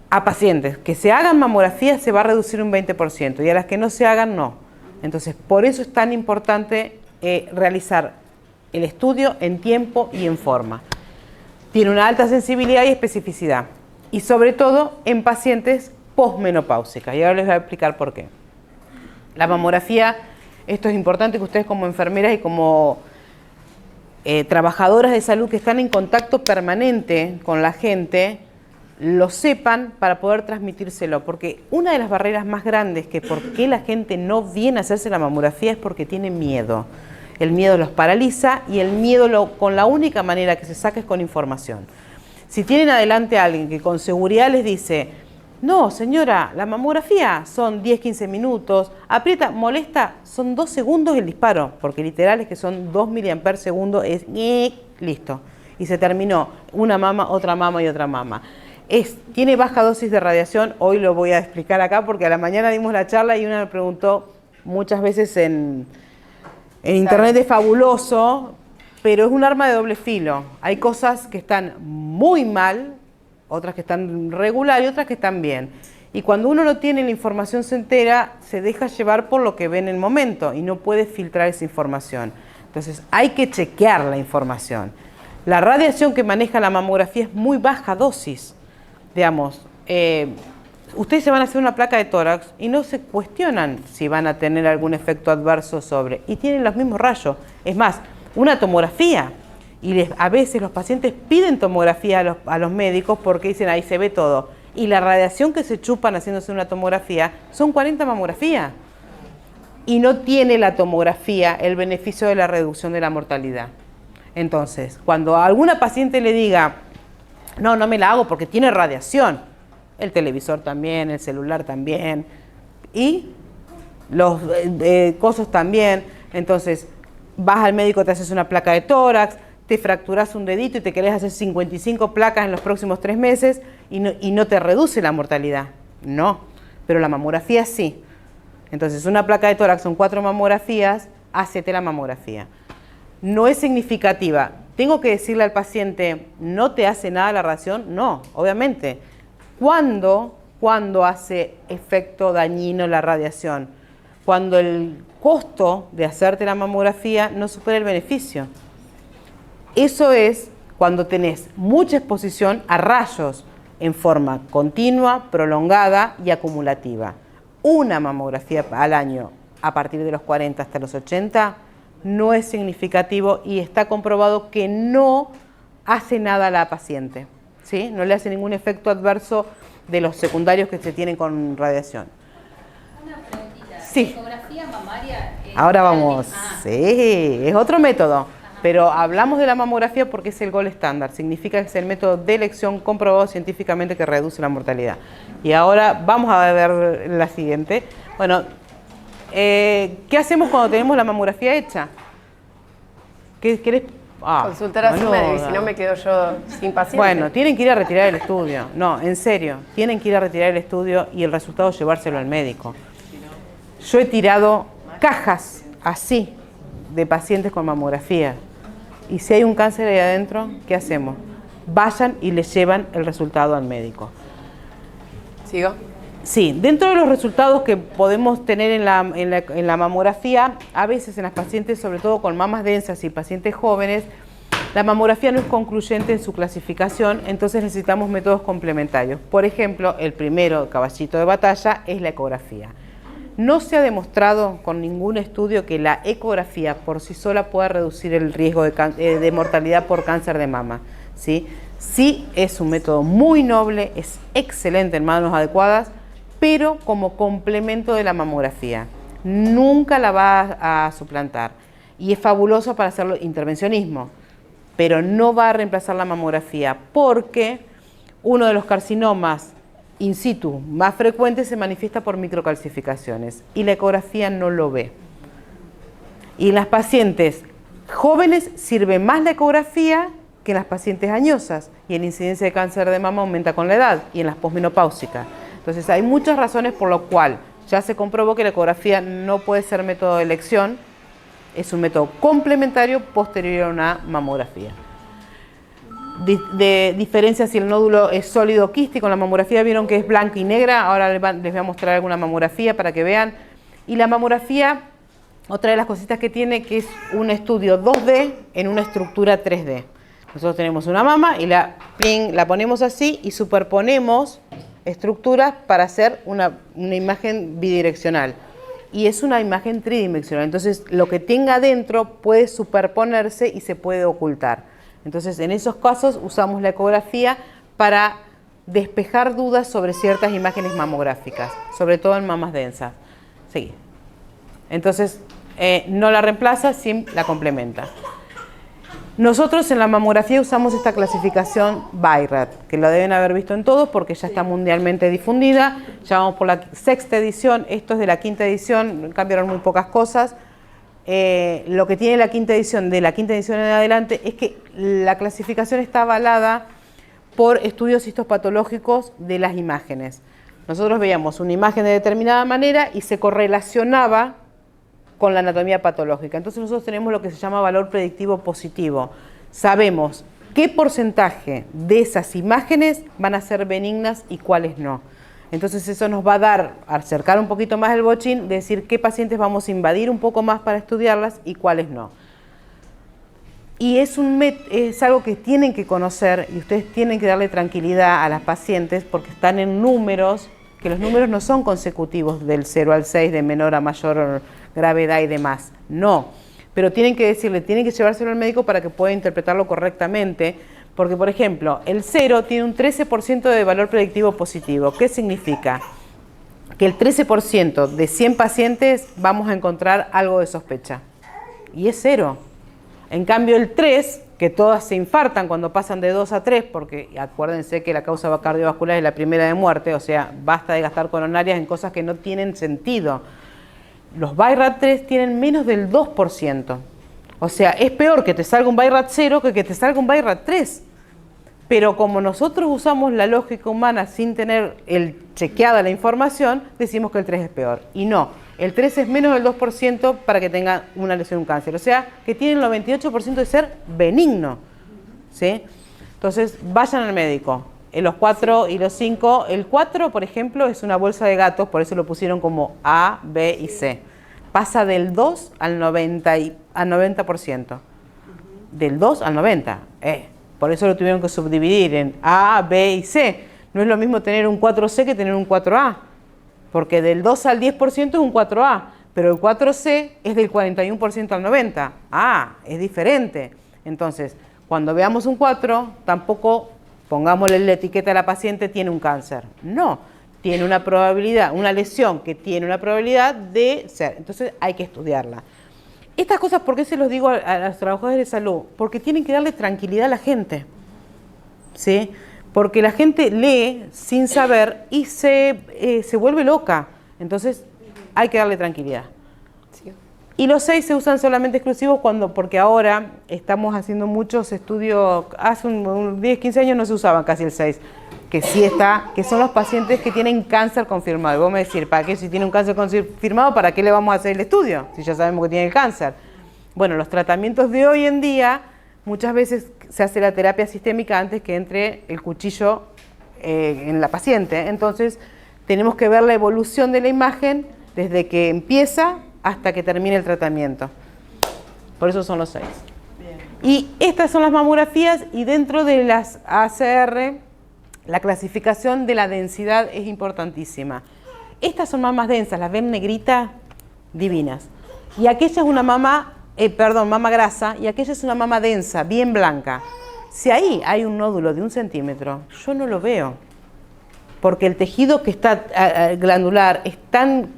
a pacientes que se hagan mamografía se va a reducir un 20% y a las que no se hagan no. Entonces, por eso es tan importante realizar el estudio en tiempo y en forma. Tiene una alta sensibilidad y especificidad, y sobre todo en pacientes posmenopáusicas, y ahora les voy a explicar por qué. La mamografía, esto es importante que ustedes como enfermeras y como trabajadoras de salud que están en contacto permanente con la gente, lo sepan para poder transmitírselo, porque una de las barreras más grandes que por qué la gente no viene a hacerse la mamografía es porque tiene miedo. El miedo los paraliza y el miedo con la única manera que se saca es con información. Si tienen adelante a alguien que con seguridad les dice, no señora, la mamografía son 10-15 minutos, aprieta, molesta, son 2 segundos el disparo, porque literal es que son 2 miliamperes segundo, es listo. Y se terminó, una mama, otra mama y otra mama. Tiene baja dosis de radiación, hoy lo voy a explicar acá porque a la mañana dimos la charla y una me preguntó muchas veces en internet, es fabuloso, pero es un arma de doble filo. Hay cosas que están muy mal, otras que están regular y otras que están bien. Y cuando uno no tiene la información certera, se deja llevar por lo que ve en el momento y no puede filtrar esa información. Entonces hay que chequear la información. La radiación que maneja la mamografía es muy baja dosis. Digamos, ustedes se van a hacer una placa de tórax y no se cuestionan si van a tener algún efecto adverso sobre, y tienen los mismos rayos. Es más, una tomografía, y a veces los pacientes piden tomografía a los médicos porque dicen, ahí se ve todo, y la radiación que se chupan haciéndose una tomografía son 40 mamografías, y no tiene la tomografía el beneficio de la reducción de la mortalidad. Entonces, cuando a alguna paciente le diga, no me la hago porque tiene radiación, el televisor también, el celular también, y los cosos también. Entonces, vas al médico, te haces una placa de tórax, te fracturas un dedito y te querés hacer 55 placas en los próximos 3 meses y no te reduce la mortalidad. No, pero la mamografía sí. Entonces, una placa de tórax son 4 mamografías, hácete la mamografía. No es significativa. ¿Tengo que decirle al paciente, no te hace nada la radiación? No, obviamente. ¿Cuándo hace efecto dañino la radiación? Cuando el costo de hacerte la mamografía no supera el beneficio. Eso es cuando tenés mucha exposición a rayos en forma continua, prolongada y acumulativa. Una mamografía al año a partir de los 40 hasta los 80 no es significativo y está comprobado que no hace nada a la paciente, ¿sí? No le hace ningún efecto adverso de los secundarios que se tienen con radiación. Una preguntita. Sí. ¿La ecografía mamaria? Ahora vamos. Sí, es otro método. Ajá. Pero hablamos de la mamografía porque es el gold estándar, significa que es el método de elección comprobado científicamente que reduce la mortalidad. Y ahora vamos a ver la siguiente. Bueno, ¿qué hacemos cuando tenemos la mamografía hecha? ¿Qué querés? Consultar a su médico, si no me quedo yo sin paciente. Bueno, tienen que ir a retirar el estudio. No, en serio, tienen que ir a retirar el estudio y el resultado llevárselo al médico. Yo he tirado cajas así de pacientes con mamografía. Y si hay un cáncer ahí adentro, ¿qué hacemos? Vayan y le llevan el resultado al médico. ¿Sigo? Sí, dentro de los resultados que podemos tener en la mamografía, a veces en las pacientes, sobre todo con mamas densas y pacientes jóvenes, la mamografía no es concluyente en su clasificación, entonces necesitamos métodos complementarios. Por ejemplo, el primero, caballito de batalla, es la ecografía. No se ha demostrado con ningún estudio que la ecografía por sí sola pueda reducir el riesgo de mortalidad por cáncer de mama, ¿sí? Sí es un método muy noble, es excelente en manos adecuadas, pero como complemento de la mamografía. Nunca la va a suplantar. Y es fabuloso para hacer intervencionismo, pero no va a reemplazar la mamografía porque uno de los carcinomas in situ más frecuentes se manifiesta por microcalcificaciones y la ecografía no lo ve. Y en las pacientes jóvenes sirve más la ecografía que en las pacientes añosas y la incidencia de cáncer de mama aumenta con la edad y en las posmenopáusicas. Entonces hay muchas razones por lo cual ya se comprobó que la ecografía no puede ser método de elección, es un método complementario posterior a una mamografía. De diferencia si el nódulo es sólido o quístico, en la mamografía vieron que es blanca y negra, ahora les voy a mostrar alguna mamografía para que vean. Y la mamografía, otra de las cositas que tiene, que es un estudio 2D en una estructura 3D. Nosotros tenemos una mama y la ponemos así y superponemos estructuras para hacer una imagen bidireccional. Y es una imagen tridimensional, entonces lo que tenga dentro puede superponerse y se puede ocultar. Entonces en esos casos usamos la ecografía para despejar dudas sobre ciertas imágenes mamográficas, sobre todo en mamas densas. Sí. Entonces no la reemplaza, sí la complementa. Nosotros en la mamografía usamos esta clasificación BI-RAD, que lo deben haber visto en todos porque ya está mundialmente difundida. Ya vamos por la 6ª edición, esto es de la 5ª edición, cambiaron muy pocas cosas. Lo que tiene la 5ª edición, de la 5ª edición en adelante, es que la clasificación está avalada por estudios histopatológicos de las imágenes. Nosotros veíamos una imagen de determinada manera y se correlacionaba con la anatomía patológica. Entonces nosotros tenemos lo que se llama valor predictivo positivo. Sabemos qué porcentaje de esas imágenes van a ser benignas y cuáles no. Entonces eso nos va a dar, acercar un poquito más el bochín, decir qué pacientes vamos a invadir un poco más para estudiarlas y cuáles no. Y es algo que tienen que conocer y ustedes tienen que darle tranquilidad a las pacientes porque están en números, que los números no son consecutivos del 0 al 6, de menor a mayor gravedad y demás. No, pero tienen que decirle, tienen que llevárselo al médico para que pueda interpretarlo correctamente. Porque, por ejemplo, el 0 tiene un 13% de valor predictivo positivo. ¿Qué significa? Que el 13% de 100 pacientes vamos a encontrar algo de sospecha. Y es 0. En cambio, el 3, que todas se infartan cuando pasan de 2 a 3, porque acuérdense que la causa cardiovascular es la primera de muerte, o sea, basta de gastar coronarias en cosas que no tienen sentido. Los BI-RAD 3 tienen menos del 2%. O sea, es peor que te salga un BI-RAD 0 que te salga un BI-RAD 3. Pero como nosotros usamos la lógica humana sin tener chequeada la información, decimos que el 3 es peor. Y no, el 3 es menos del 2% para que tenga una lesión, un cáncer. O sea, que tiene el 98% de ser benigno. ¿Sí? Entonces, vayan al médico. En los 4 y los 5, el 4, por ejemplo, es una bolsa de gatos, por eso lo pusieron como A, B y C. Pasa del 2 al 90%. Del 2 al 90%. Por eso lo tuvieron que subdividir en A, B y C. No es lo mismo tener un 4C que tener un 4A, porque del 2 al 10% es un 4A, pero el 4C es del 41% al 90%. Es diferente. Entonces, cuando veamos un 4, tampoco pongámosle la etiqueta a la paciente tiene un cáncer. No, tiene una probabilidad, una lesión que tiene una probabilidad de ser. Entonces hay que estudiarla. Estas cosas, ¿por qué se los digo a los trabajadores de salud? Porque tienen que darle tranquilidad a la gente, ¿sí? Porque la gente lee sin saber y se vuelve loca. Entonces, hay que darle tranquilidad. Sí. Y los 6 se usan solamente exclusivos porque ahora estamos haciendo muchos estudios. Hace un 10, 15 años no se usaban casi el 6, que sí está, que son los pacientes que tienen cáncer confirmado. Y vos me decís, ¿para qué si tiene un cáncer confirmado, para qué le vamos a hacer el estudio? Si ya sabemos que tiene el cáncer. Bueno, los tratamientos de hoy en día, muchas veces se hace la terapia sistémica antes que entre el cuchillo en la paciente. Entonces, tenemos que ver la evolución de la imagen desde que empieza hasta que termine el tratamiento. Por eso son los 6. Bien. Y estas son las mamografías, y dentro de las ACR, la clasificación de la densidad es importantísima. Estas son mamas densas, las ven negritas, divinas. Y aquella es una mama grasa, y aquella es una mama densa, bien blanca. Si ahí hay un nódulo de 1 centímetro, yo no lo veo, porque el tejido que está glandular es tan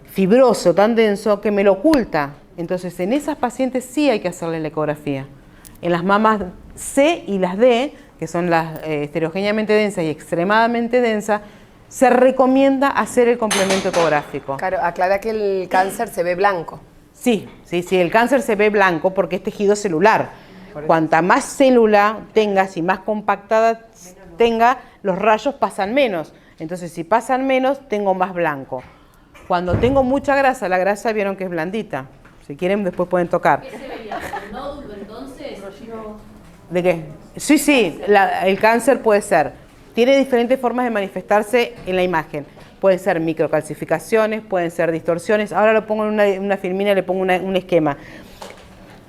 fibroso, tan denso, que me lo oculta. Entonces, en esas pacientes sí hay que hacerle la ecografía. En las mamas C y las D, que son las heterogéneamente densas y extremadamente densas, se recomienda hacer el complemento ecográfico. Claro, aclara que el cáncer se ve blanco. Sí, el cáncer se ve blanco porque es tejido celular. Cuanta más célula tengas y más compactada tenga, los rayos pasan menos. Entonces, si pasan menos, tengo más blanco. Cuando tengo mucha grasa, la grasa vieron que es blandita. Si quieren, después pueden tocar. ¿Qué se vería? ¿El nódulo entonces? ¿De qué? Sí, el cáncer puede ser. Tiene diferentes formas de manifestarse en la imagen. Pueden ser microcalcificaciones, pueden ser distorsiones. Ahora lo pongo en una filmina, le pongo un esquema.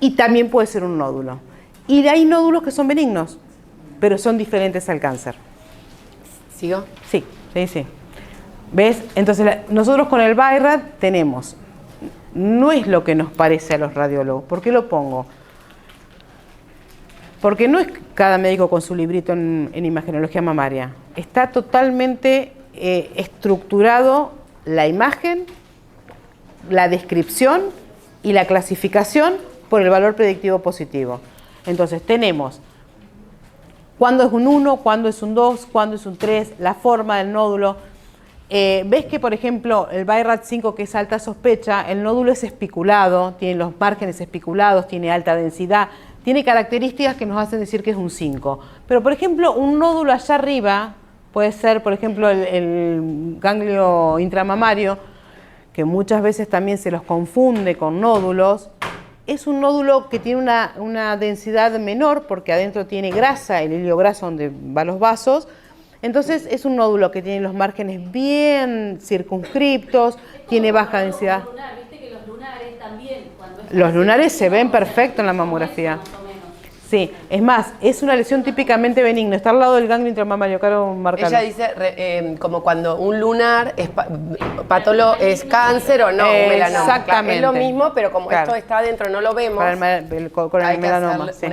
Y también puede ser un nódulo. Y hay nódulos que son benignos, pero son diferentes al cáncer. ¿Sigo? Sí. ¿Ves? Entonces, nosotros con el BI-RAD tenemos, no es lo que nos parece a los radiólogos. ¿Por qué lo pongo? Porque no es cada médico con su librito en imagenología mamaria. Está totalmente estructurado la imagen, la descripción y la clasificación por el valor predictivo positivo. Entonces tenemos cuándo es un 1, cuándo es un 2, cuándo es un 3, la forma del nódulo. Ves que, por ejemplo, el BI-RAD5, que es alta sospecha, el nódulo es espiculado, tiene los márgenes espiculados, tiene alta densidad, tiene características que nos hacen decir que es un 5. Pero, por ejemplo, un nódulo allá arriba puede ser, por ejemplo, el ganglio intramamario, que muchas veces también se los confunde con nódulos. Es un nódulo que tiene una densidad menor porque adentro tiene grasa, el hilo graso donde van los vasos. Entonces es un nódulo que tiene los márgenes bien circunscriptos, tiene baja densidad. Viste que los lunares también, los lunares se ven perfecto en la mamografía. Sí, es más, es una lesión típicamente benigna, está al lado del ganglio intramamario, claro, marcarlo. Ella dice como cuando un lunar es es cáncer o no, un melanoma. Exactamente. Es lo mismo, pero como esto está adentro, no lo vemos. Con el melanoma, sí,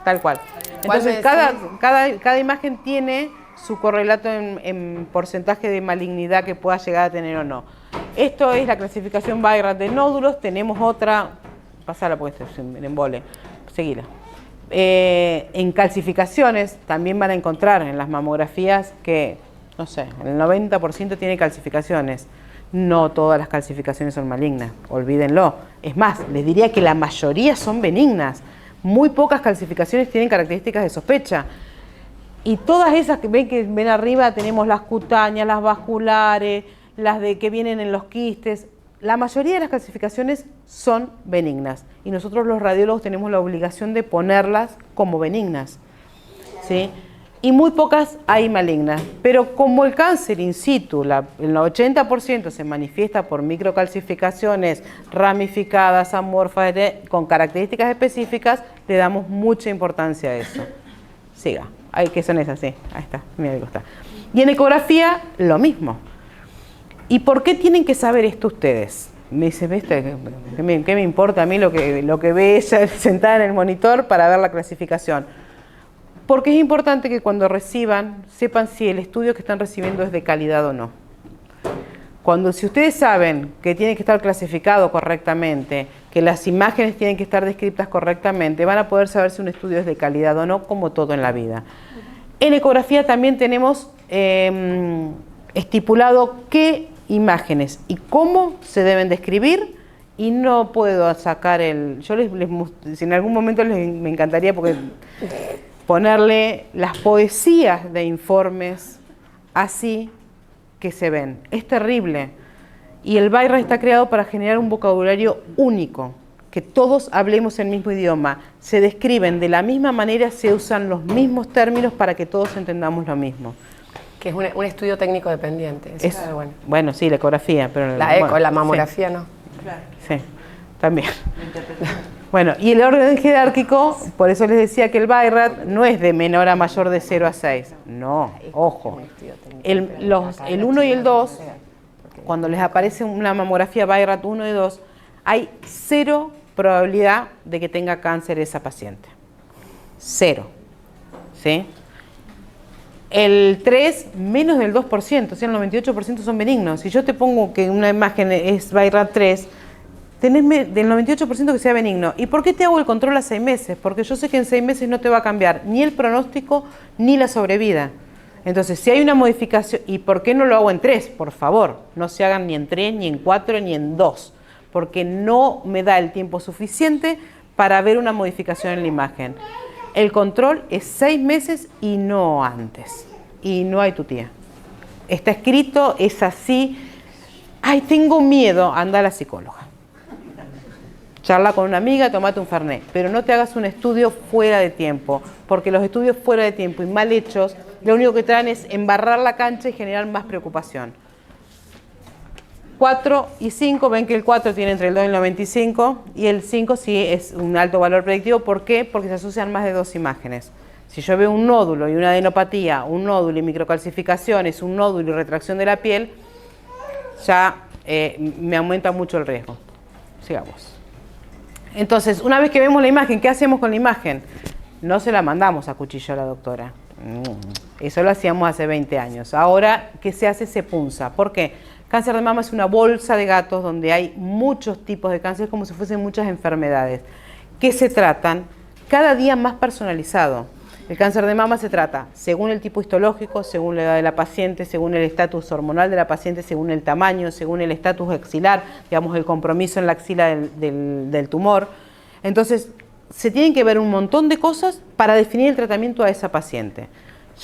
tal cual. Entonces, cada imagen tiene su correlato en porcentaje de malignidad que pueda llegar a tener o no. Esto es la clasificación BI-RAD de nódulos. Tenemos otra, pasala porque es en embole, seguila. En calcificaciones también van a encontrar en las mamografías que, no sé, el 90% tiene calcificaciones. No todas las calcificaciones son malignas, olvídenlo. Es más, les diría que la mayoría son benignas. Muy pocas calcificaciones tienen características de sospecha. Y todas esas que ven arriba, tenemos las cutáneas, las vasculares, las que vienen en los quistes. La mayoría de las calcificaciones son benignas y nosotros los radiólogos tenemos la obligación de ponerlas como benignas, ¿sí? Y muy pocas hay malignas, pero como el cáncer in situ, el 80% se manifiesta por microcalcificaciones ramificadas, amorfas, con características específicas, le damos mucha importancia a eso. Siga, ¿qué son esas? Sí, ahí está, mira, ahí está. Y en ecografía, lo mismo. ¿Y por qué tienen que saber esto ustedes? Me dice, ¿qué me importa a mí lo que ve ella sentada en el monitor para ver la clasificación? Porque es importante que cuando reciban, sepan si el estudio que están recibiendo es de calidad o no. Si ustedes saben que tiene que estar clasificado correctamente, que las imágenes tienen que estar descritas correctamente, van a poder saber si un estudio es de calidad o no, como todo en la vida. En ecografía también tenemos estipulado qué imágenes y cómo se deben describir, y no puedo sacar si en algún momento me encantaría ponerle las poesías de informes así que se ven. Es terrible. Y el BI-RAD está creado para generar un vocabulario único, que todos hablemos el mismo idioma, se describen de la misma manera, se usan los mismos términos para que todos entendamos lo mismo. Que es un estudio técnico dependiente. Eso bueno, sí, la ecografía, pero la mamografía sí. No. Claro. Sí, también. Bueno, y el orden jerárquico, por eso les decía que el BI-RAD no es de menor a mayor de 0 a 6. No, ojo. El 1 y el 2, cuando les aparece una mamografía BI-RAD 1 y 2, hay 0 probabilidad de que tenga cáncer esa paciente. 0. ¿Sí? El 3, menos del 2%, o sea, el 98% son benignos. Si yo te pongo que una imagen es BI-RAD 3, tenés del 98% que sea benigno. ¿Y por qué te hago el control a 6 meses? Porque yo sé que en 6 meses no te va a cambiar ni el pronóstico ni la sobrevida. Entonces, si hay una modificación, ¿y por qué no lo hago en 3? Por favor, no se hagan ni en 3, ni en 4, ni en 2, porque no me da el tiempo suficiente para ver una modificación en la imagen. El control es 6 meses y no antes. Y no hay tu tía. Está escrito, es así. Ay, tengo miedo, anda a la psicóloga. Charla con una amiga, tomate un fernet, pero no te hagas un estudio fuera de tiempo, porque los estudios fuera de tiempo y mal hechos, lo único que traen es embarrar la cancha y generar más preocupación. 4 y 5, ven que el 4 tiene entre el 2 y el 95, y el 5 sí es un alto valor predictivo. ¿Por qué? Porque se asocian más de 2 imágenes. Si yo veo un nódulo y una adenopatía, un nódulo y microcalcificaciones, un nódulo y retracción de la piel, ya me aumenta mucho el riesgo. Sigamos. Entonces, una vez que vemos la imagen, ¿qué hacemos con la imagen? No se la mandamos a cuchillo a la doctora. Eso lo hacíamos hace 20 años. Ahora, ¿qué se hace? Se punza. ¿Por qué? Cáncer de mama es una bolsa de gatos donde hay muchos tipos de cáncer, como si fuesen muchas enfermedades, que se tratan cada día más personalizado. El cáncer de mama se trata según el tipo histológico, según la edad de la paciente, según el estatus hormonal de la paciente, según el tamaño, según el estatus axilar, digamos el compromiso en la axila del tumor. Entonces, se tienen que ver un montón de cosas para definir el tratamiento a esa paciente.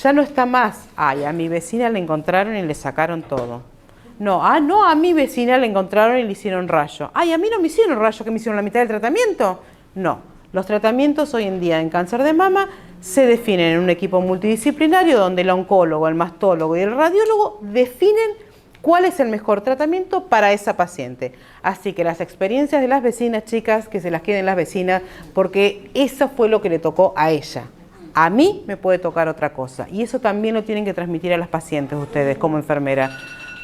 Ya no está más, ay, a mi vecina le encontraron y le sacaron todo. No, a mi vecina le encontraron y le hicieron rayo. Ay, a mí no me hicieron rayo, que me hicieron la mitad del tratamiento. No, los tratamientos hoy en día en cáncer de mama se definen en un equipo multidisciplinario donde el oncólogo, el mastólogo y el radiólogo definen cuál es el mejor tratamiento para esa paciente. Así que las experiencias de las vecinas, chicas, que se las queden las vecinas, porque eso fue lo que le tocó a ella. A mí me puede tocar otra cosa, y eso también lo tienen que transmitir a las pacientes ustedes como enfermera.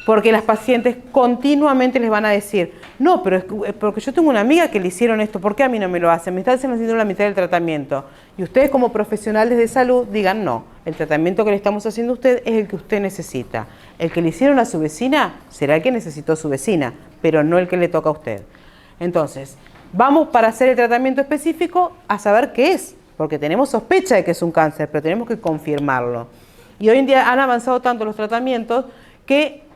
Porque las pacientes continuamente les van a decir, no, pero es porque yo tengo una amiga que le hicieron esto, ¿por qué a mí no me lo hacen? Me están haciendo la mitad del tratamiento. Y ustedes como profesionales de salud digan, no, el tratamiento que le estamos haciendo a usted es el que usted necesita. El que le hicieron a su vecina será el que necesitó su vecina, pero no el que le toca a usted. Entonces, vamos para hacer el tratamiento específico a saber qué es, porque tenemos sospecha de que es un cáncer, pero tenemos que confirmarlo. Y hoy en día han avanzado tanto los tratamientos que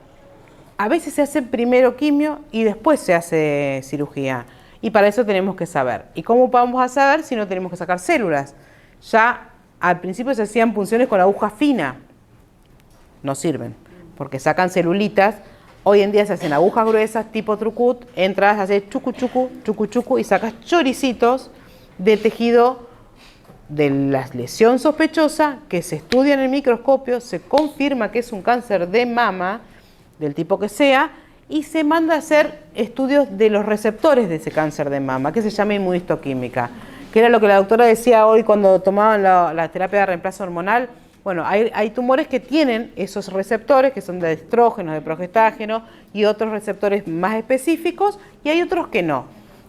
a veces se hace primero quimio y después se hace cirugía. Y para eso tenemos que saber. ¿Y cómo vamos a saber si no tenemos que sacar células? Ya al principio se hacían punciones con aguja fina. No sirven, porque sacan celulitas. Hoy en día se hacen agujas gruesas tipo trucut. Entras, haces chucu chucu, chucu chucu y sacas choricitos de tejido de la lesión sospechosa que se estudia en el microscopio, se confirma que es un cáncer de mama, del tipo que sea, y se manda a hacer estudios de los receptores de ese cáncer de mama, que se llama inmunistoquímica, que era lo que la doctora decía hoy cuando tomaban la terapia de reemplazo hormonal. Bueno, hay tumores que tienen esos receptores, que son de estrógenos, de progestágeno, y otros receptores más específicos, y hay otros que no.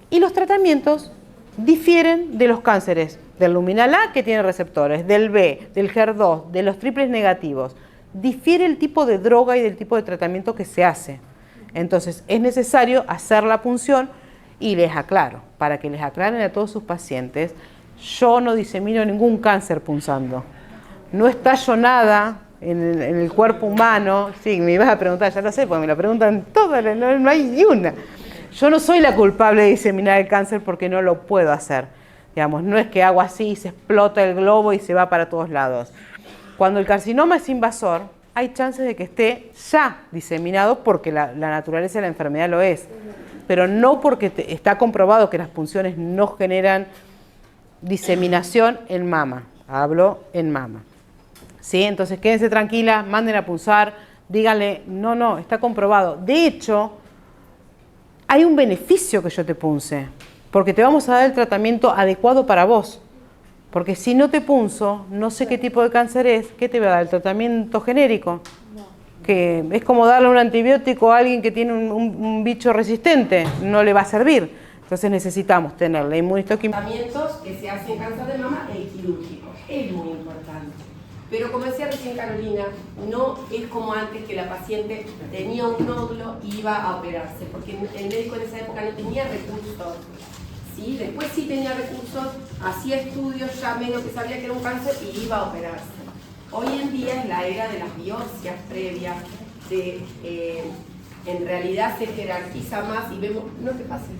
Y los tratamientos difieren de los cánceres, del luminal A, que tiene receptores, del B, del HER2, de los triples negativos. Difiere el tipo de droga y del tipo de tratamiento que se hace. Entonces es necesario hacer la punción y les aclaro, para que les aclaren a todos sus pacientes, yo no disemino ningún cáncer punzando. No estallo nada en el cuerpo humano. Sí, me ibas a preguntar, ya lo sé, porque me lo preguntan todas, no hay ni una. Yo no soy la culpable de diseminar el cáncer porque no lo puedo hacer. Digamos, no es que hago así y se explota el globo y se va para todos lados. Cuando el carcinoma es invasor, hay chances de que esté ya diseminado porque la naturaleza de la enfermedad lo es. Pero no porque está comprobado que las punciones no generan diseminación en mama. Hablo en mama. ¿Sí? Entonces quédense tranquila, manden a punzar, díganle, no, está comprobado. De hecho, hay un beneficio que yo te punce, porque te vamos a dar el tratamiento adecuado para vos. Porque si no te punzo, no sé qué tipo de cáncer es, ¿qué te va a dar? ¿El tratamiento genérico? Que es como darle un antibiótico a alguien que tiene un bicho resistente, no le va a servir. Entonces necesitamos tener la inmunistoquímica. Tratamientos que se hacen cáncer de mama, el quirúrgico, es muy importante. Pero como decía recién Carolina, no es como antes que la paciente tenía un nódulo y iba a operarse, porque el médico en esa época no tenía recursos. ¿Sí? Después sí tenía recursos, hacía estudios, ya medio que sabía que era un cáncer y iba a operarse. Hoy en día es la era de las biopsias previas, en realidad se jerarquiza más y vemos, no te pases,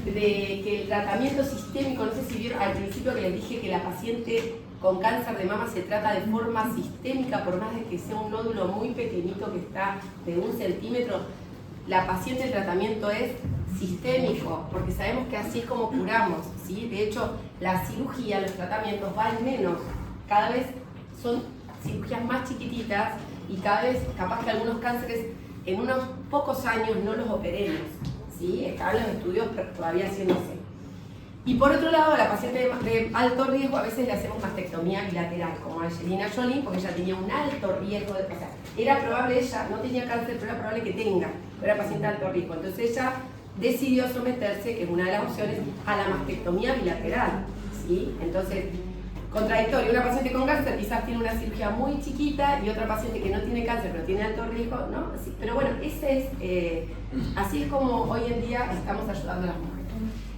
de que el tratamiento sistémico, no sé si vieron al principio que les dije que la paciente con cáncer de mama se trata de forma sistémica, por más de que sea un nódulo muy pequeñito que está de 1 centímetro, la paciente el tratamiento es sistémico, porque sabemos que así es como curamos, ¿sí? De hecho, la cirugía, los tratamientos van menos, cada vez son cirugías más chiquititas y cada vez, capaz que algunos cánceres en unos pocos años no los operemos, ¿sí? Están los estudios todavía haciéndose. Y por otro lado, a la paciente de alto riesgo a veces le hacemos mastectomía bilateral, como a Angelina Jolie, porque ella tenía un alto riesgo de pasar. Era probable, ella no tenía cáncer, pero era probable que tenga, pero era paciente de alto riesgo. Entonces ella decidió someterse, que es una de las opciones, a la mastectomía bilateral, ¿sí? Entonces, contradictorio, una paciente con cáncer quizás tiene una cirugía muy chiquita y otra paciente que no tiene cáncer pero tiene alto riesgo, ¿no? Sí, pero bueno, así es como hoy en día estamos ayudando a las mujeres.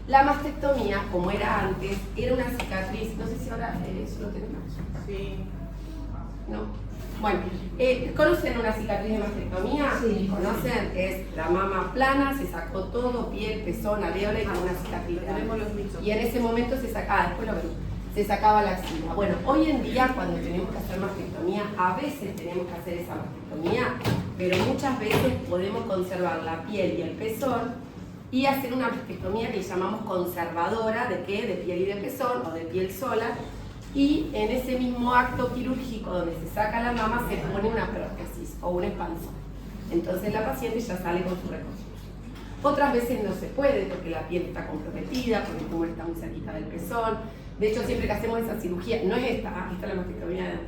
La mastectomía, como era antes, era una cicatriz, no sé si ahora eso lo tenemos. Sí. ¿No? Bueno, ¿conocen una cicatriz de mastectomía? Sí. ¿Conocen? Es la mama plana, se sacó todo, piel, pezón, areola y con una cicatriz. Y en ese momento se sacaba, después lo vemos, se sacaba la axila. Bueno, hoy en día cuando tenemos que hacer mastectomía, a veces tenemos que hacer esa mastectomía, pero muchas veces podemos conservar la piel y el pezón y hacer una mastectomía que llamamos conservadora, ¿de qué? De piel y de pezón o de piel sola. Y en ese mismo acto quirúrgico donde se saca la mama se pone una prótesis o un expansor. Entonces la paciente ya sale con su reconstrucción. Otras veces no se puede porque la piel está comprometida, porque el tumor está muy cerquita del pezón. De hecho, siempre que hacemos esa cirugía, no es esta, esta es la mastectomía,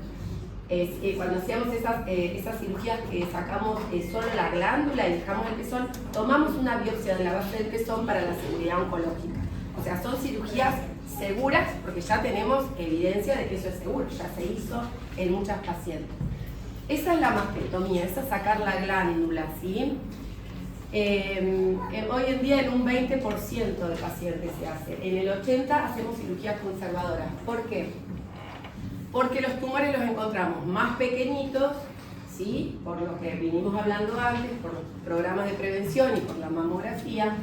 cuando hacíamos esas cirugías que sacamos solo la glándula y dejamos el pezón, tomamos una biopsia de la base del pezón para la seguridad oncológica. O sea, son cirugías seguras porque ya tenemos evidencia de que eso es seguro, ya se hizo en muchas pacientes. Esa es la mastectomía, esa es sacar la glándula, ¿sí? Hoy en día en un 20% de pacientes se hace, en el 80% hacemos cirugías conservadoras. ¿Por qué? Porque los tumores los encontramos más pequeñitos, ¿sí? Por lo que vinimos hablando antes, por los programas de prevención y por la mamografía,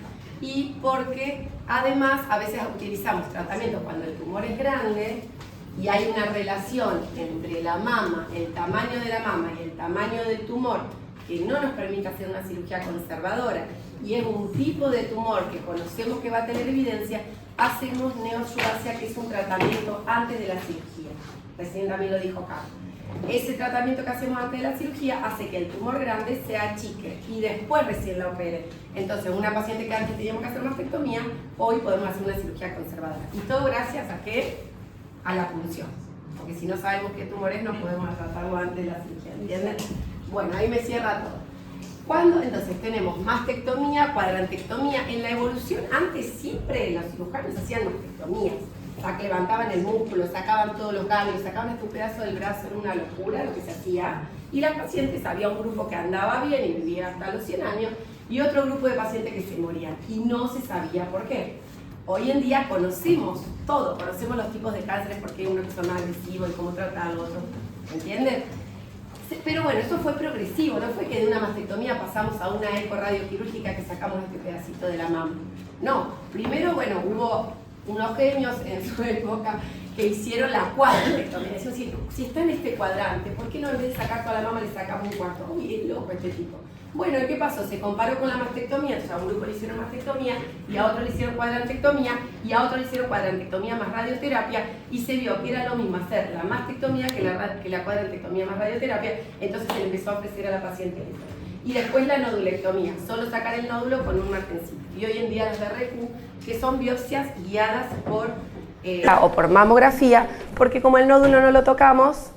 y porque además a veces utilizamos tratamientos cuando el tumor es grande y hay una relación entre la mama, el tamaño de la mama y el tamaño del tumor que no nos permite hacer una cirugía conservadora y es un tipo de tumor que conocemos que va a tener evidencia, hacemos neoadjuvancia, que es un tratamiento antes de la cirugía. Recién también lo dijo Carlos. Ese tratamiento que hacemos antes de la cirugía hace que el tumor grande se achique y después recién la opere. Entonces, una paciente que antes teníamos que hacer mastectomía, hoy podemos hacer una cirugía conservadora. Y todo gracias a ¿qué? A la punción. Porque si no sabemos qué tumor es, no podemos tratarlo antes de la cirugía, ¿entienden? Bueno, ahí me cierra todo. ¿Cuándo? Entonces tenemos mastectomía, cuadrantectomía. En la evolución, antes siempre los cirujanos hacían mastectomías. O sea, que levantaban el músculo, sacaban todos los ganglios, sacaban hasta un pedazo del brazo, era una locura lo que se hacía. Y las pacientes, había un grupo que andaba bien y vivía hasta los 100 años, y otro grupo de pacientes que se morían, y no se sabía por qué. Hoy en día conocemos todo, conocemos los tipos de cánceres, porque hay uno que son más agresivos y cómo tratar al otro, ¿entienden? Pero bueno, eso fue progresivo, no fue que de una mastectomía pasamos a una ecorradioquirúrgica que sacamos este pedacito de la mama. No, primero, bueno, hubo unos genios en su época que hicieron la cuadrantectomía. Decían, si está en este cuadrante, ¿por qué no en vez de sacar toda la mama le sacamos un cuarto? Uy, es loco este tipo. Bueno, ¿qué pasó? Se comparó con la mastectomía, entonces a un grupo le hicieron mastectomía, y a otro le hicieron cuadrantectomía, y a otro le hicieron cuadrantectomía más radioterapia, y se vio que era lo mismo hacer la mastectomía que la cuadrantectomía más radioterapia, entonces se le empezó a ofrecer a la paciente eso. Y después la nodulectomía, solo sacar el nódulo con un margencito. Y hoy en día las de RQ, que son biopsias guiadas por o por mamografía, porque como el nódulo no lo tocamos,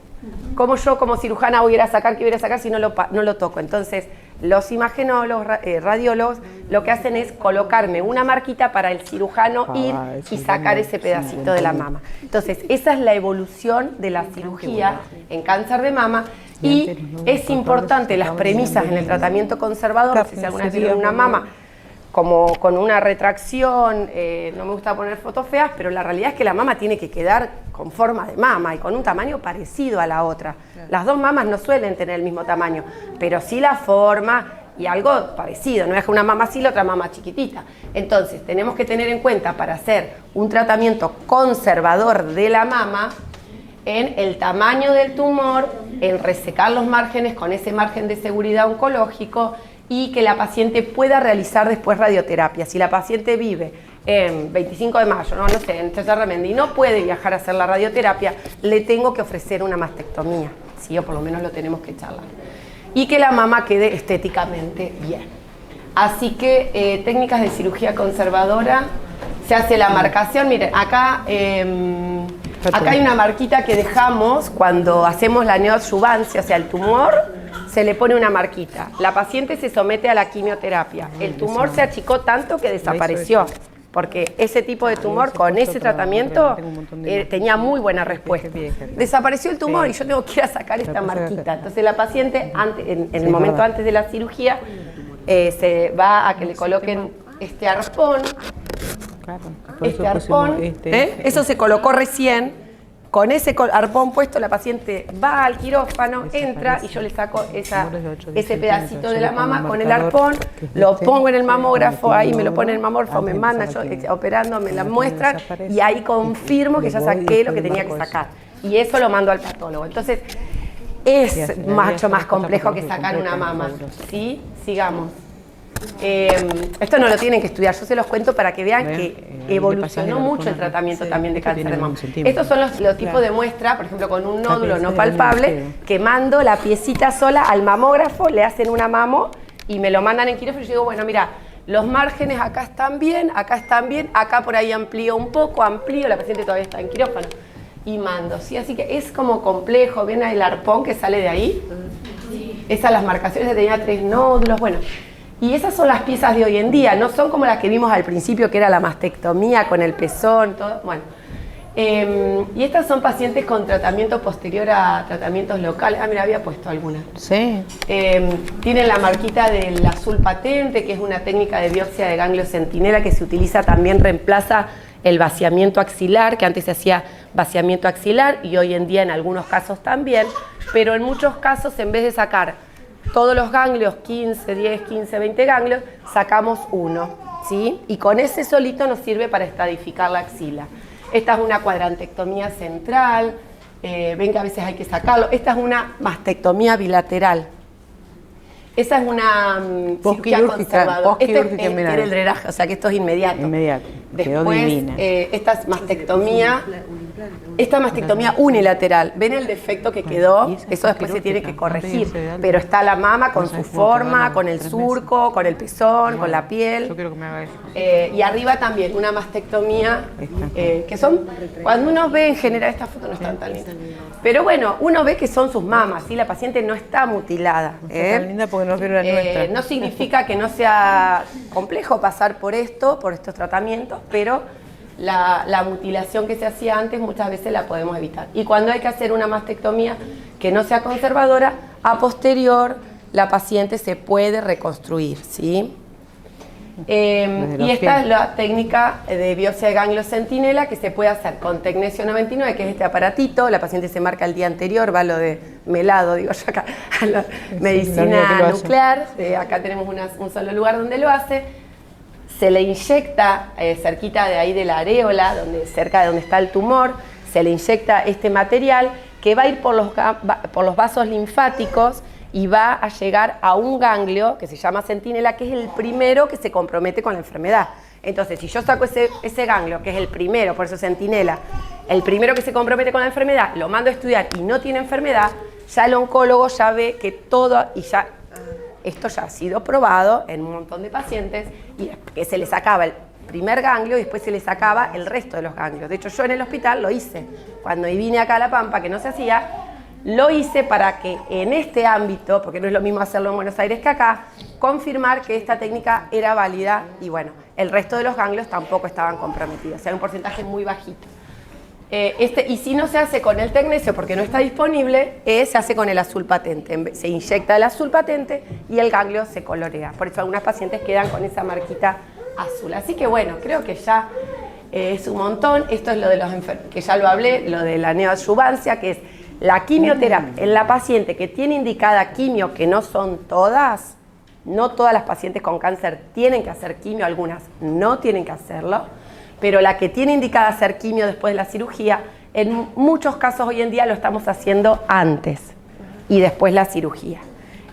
como yo como cirujana voy a ir a sacar, ¿qué voy a ir a sacar si no lo toco? Entonces, los imagenólogos, radiólogos, lo que hacen es colocarme una marquita para el cirujano ir y sacar ese pedacito de la mama. Entonces, esa es la evolución de la cirugía en cáncer de mama. Y es importante las premisas en el tratamiento conservador, no sé si alguna vez vieron una mama como con una retracción, no me gusta poner fotos feas, pero la realidad es que la mama tiene que quedar con forma de mama y con un tamaño parecido a la otra. Las dos mamas no suelen tener el mismo tamaño, pero sí la forma y algo parecido, no es que una mama así y la otra mama chiquitita. Entonces, tenemos que tener en cuenta para hacer un tratamiento conservador de la mama, en el tamaño del tumor, en resecar los márgenes con ese margen de seguridad oncológico y que la paciente pueda realizar después radioterapia. Si la paciente vive en 25 de mayo, no sé, en César Remendi y no puede viajar a hacer la radioterapia, le tengo que ofrecer una mastectomía, ¿sí? O por lo menos lo tenemos que charlar. Y que la mama quede estéticamente bien. Así que técnicas de cirugía conservadora, se hace la marcación, miren, acá hay una marquita que dejamos cuando hacemos la neoadjuvancia, o sea, el tumor, se le pone una marquita. La paciente se somete a la quimioterapia. El tumor se achicó tanto que desapareció, porque ese tipo de tumor con ese tratamiento tenía muy buena respuesta. Desapareció el tumor y yo tengo que ir a sacar esta marquita. Entonces la paciente, en el momento antes de la cirugía, se va a que le coloquen este arpón. Este arpón, eso se colocó recién. Con ese arpón puesto, la paciente va al quirófano, entra y yo le saco ese pedacito de la mama con el arpón, lo pongo en el mamógrafo, ahí me lo pone el mamógrafo, me manda, yo operando, me la muestran y ahí confirmo que ya saqué lo que tenía que sacar. Y eso lo mando al patólogo. Entonces, es mucho más complejo que sacar una mama. ¿Sí? Sigamos. Esto no lo tienen que estudiar, yo se los cuento para que vean que evolucionó mucho el tratamiento también de cáncer de mama. Estos son los tipos de muestra, por ejemplo, con un nódulo no palpable, que mando la piecita sola al mamógrafo, le hacen una mamo y me lo mandan en quirófano y yo digo, bueno, mira, los márgenes acá están bien, acá por ahí amplío un poco, la paciente todavía está en quirófano y mando, ¿sí? Así que es como complejo, ven el arpón que sale de ahí, esas las marcaciones, tenía 3 nódulos, bueno. Y esas son las piezas de hoy en día, no son como las que vimos al principio, que era la mastectomía con el pezón, todo. Bueno, y estas son pacientes con tratamiento posterior a tratamientos locales. Ah, mira, había puesto algunas. Sí. Tienen la marquita del azul patente, que es una técnica de biopsia de ganglio centinela que se utiliza también, reemplaza el vaciamiento axilar, que antes se hacía vaciamiento axilar y hoy en día en algunos casos también, pero en muchos casos en vez de sacar todos los ganglios, 15, 10, 15, 20 ganglios, sacamos uno, ¿sí? Y con ese solito nos sirve para estadificar la axila. Esta es una cuadrantectomía central, ven que a veces hay que sacarlo. Esta es una mastectomía bilateral. Esa es una cirugía conservadora. Tiene el drenaje, o sea que esto es inmediato. Quedó divina. Esta es mastectomía. Esta mastectomía unilateral, ¿ven el defecto que quedó? Eso después se tiene que corregir, pero está la mama con su forma, con el surco, con el pezón, con la piel. Yo quiero que me haga eso. Y arriba también una mastectomía, que son, cuando uno ve en general, estas fotos no están tan lindas, pero bueno, uno ve que son sus mamas, ¿sí? La paciente no está mutilada. No está tan linda porque no vieron la nuestra. No significa que no sea complejo pasar por estos tratamientos, pero la mutilación que se hacía antes muchas veces la podemos evitar. Y cuando hay que hacer una mastectomía, que no sea conservadora, a posterior la paciente se puede reconstruir, ¿sí? Y esta es la técnica de biopsia de ganglio centinela que se puede hacer con tecnesio 99, que es este aparatito. La paciente se marca el día anterior, va a lo de melado, digo yo acá, a la medicina nuclear. Acá tenemos un solo lugar donde lo hace. Se le inyecta cerquita de ahí de la areola, cerca de donde está el tumor, se le inyecta este material que va a ir por los vasos linfáticos y va a llegar a un ganglio que se llama centinela, que es el primero que se compromete con la enfermedad. Entonces, si yo saco ese ganglio, que es el primero, por eso centinela, el primero que se compromete con la enfermedad, lo mando a estudiar y no tiene enfermedad, ya el oncólogo ya ve que todo, y ya esto ya ha sido probado en un montón de pacientes, y que se le sacaba el primer ganglio y después se le sacaba el resto de los ganglios. De hecho, yo en el hospital lo hice. Cuando vine acá a La Pampa, que no se hacía, lo hice para que en este ámbito, porque no es lo mismo hacerlo en Buenos Aires que acá, confirmar que esta técnica era válida y bueno, el resto de los ganglios tampoco estaban comprometidos, o sea, un porcentaje muy bajito. Y si no se hace con el tecnesio porque no está disponible, se hace con el azul patente. Se inyecta el azul patente y el ganglio se colorea. Por eso algunas pacientes quedan con esa marquita azul. Así que bueno, creo que ya es un montón. Esto es lo de los enfermos, que ya lo hablé, lo de la neoadyuvancia, que es la quimioterapia en la paciente que tiene indicada quimio, que no son todas, no todas las pacientes con cáncer tienen que hacer quimio, algunas no tienen que hacerlo, pero la que tiene indicada hacer quimio después de la cirugía, en muchos casos hoy en día lo estamos haciendo antes y después la cirugía.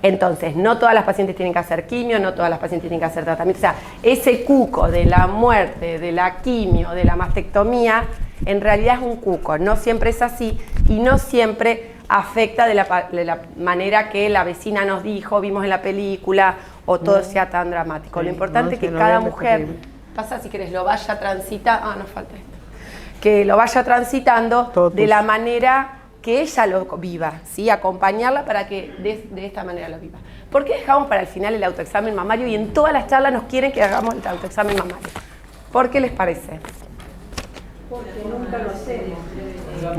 Entonces, no todas las pacientes tienen que hacer quimio, no todas las pacientes tienen que hacer tratamiento. O sea, ese cuco de la muerte, de la quimio, de la mastectomía, en realidad es un cuco. No siempre es así y no siempre afecta de la manera que la vecina nos dijo, vimos en la película, o todo sea tan dramático. Lo importante es que cada mujer, pasa si querés, lo vaya transitando, no falta esto, que lo vaya transitando de la manera que ella lo viva, ¿sí? Acompañarla para que de esta manera lo viva. ¿Por qué dejamos para el final el autoexamen mamario y en todas las charlas nos quieren que hagamos el autoexamen mamario? ¿Por qué les parece? Porque nunca lo hacemos.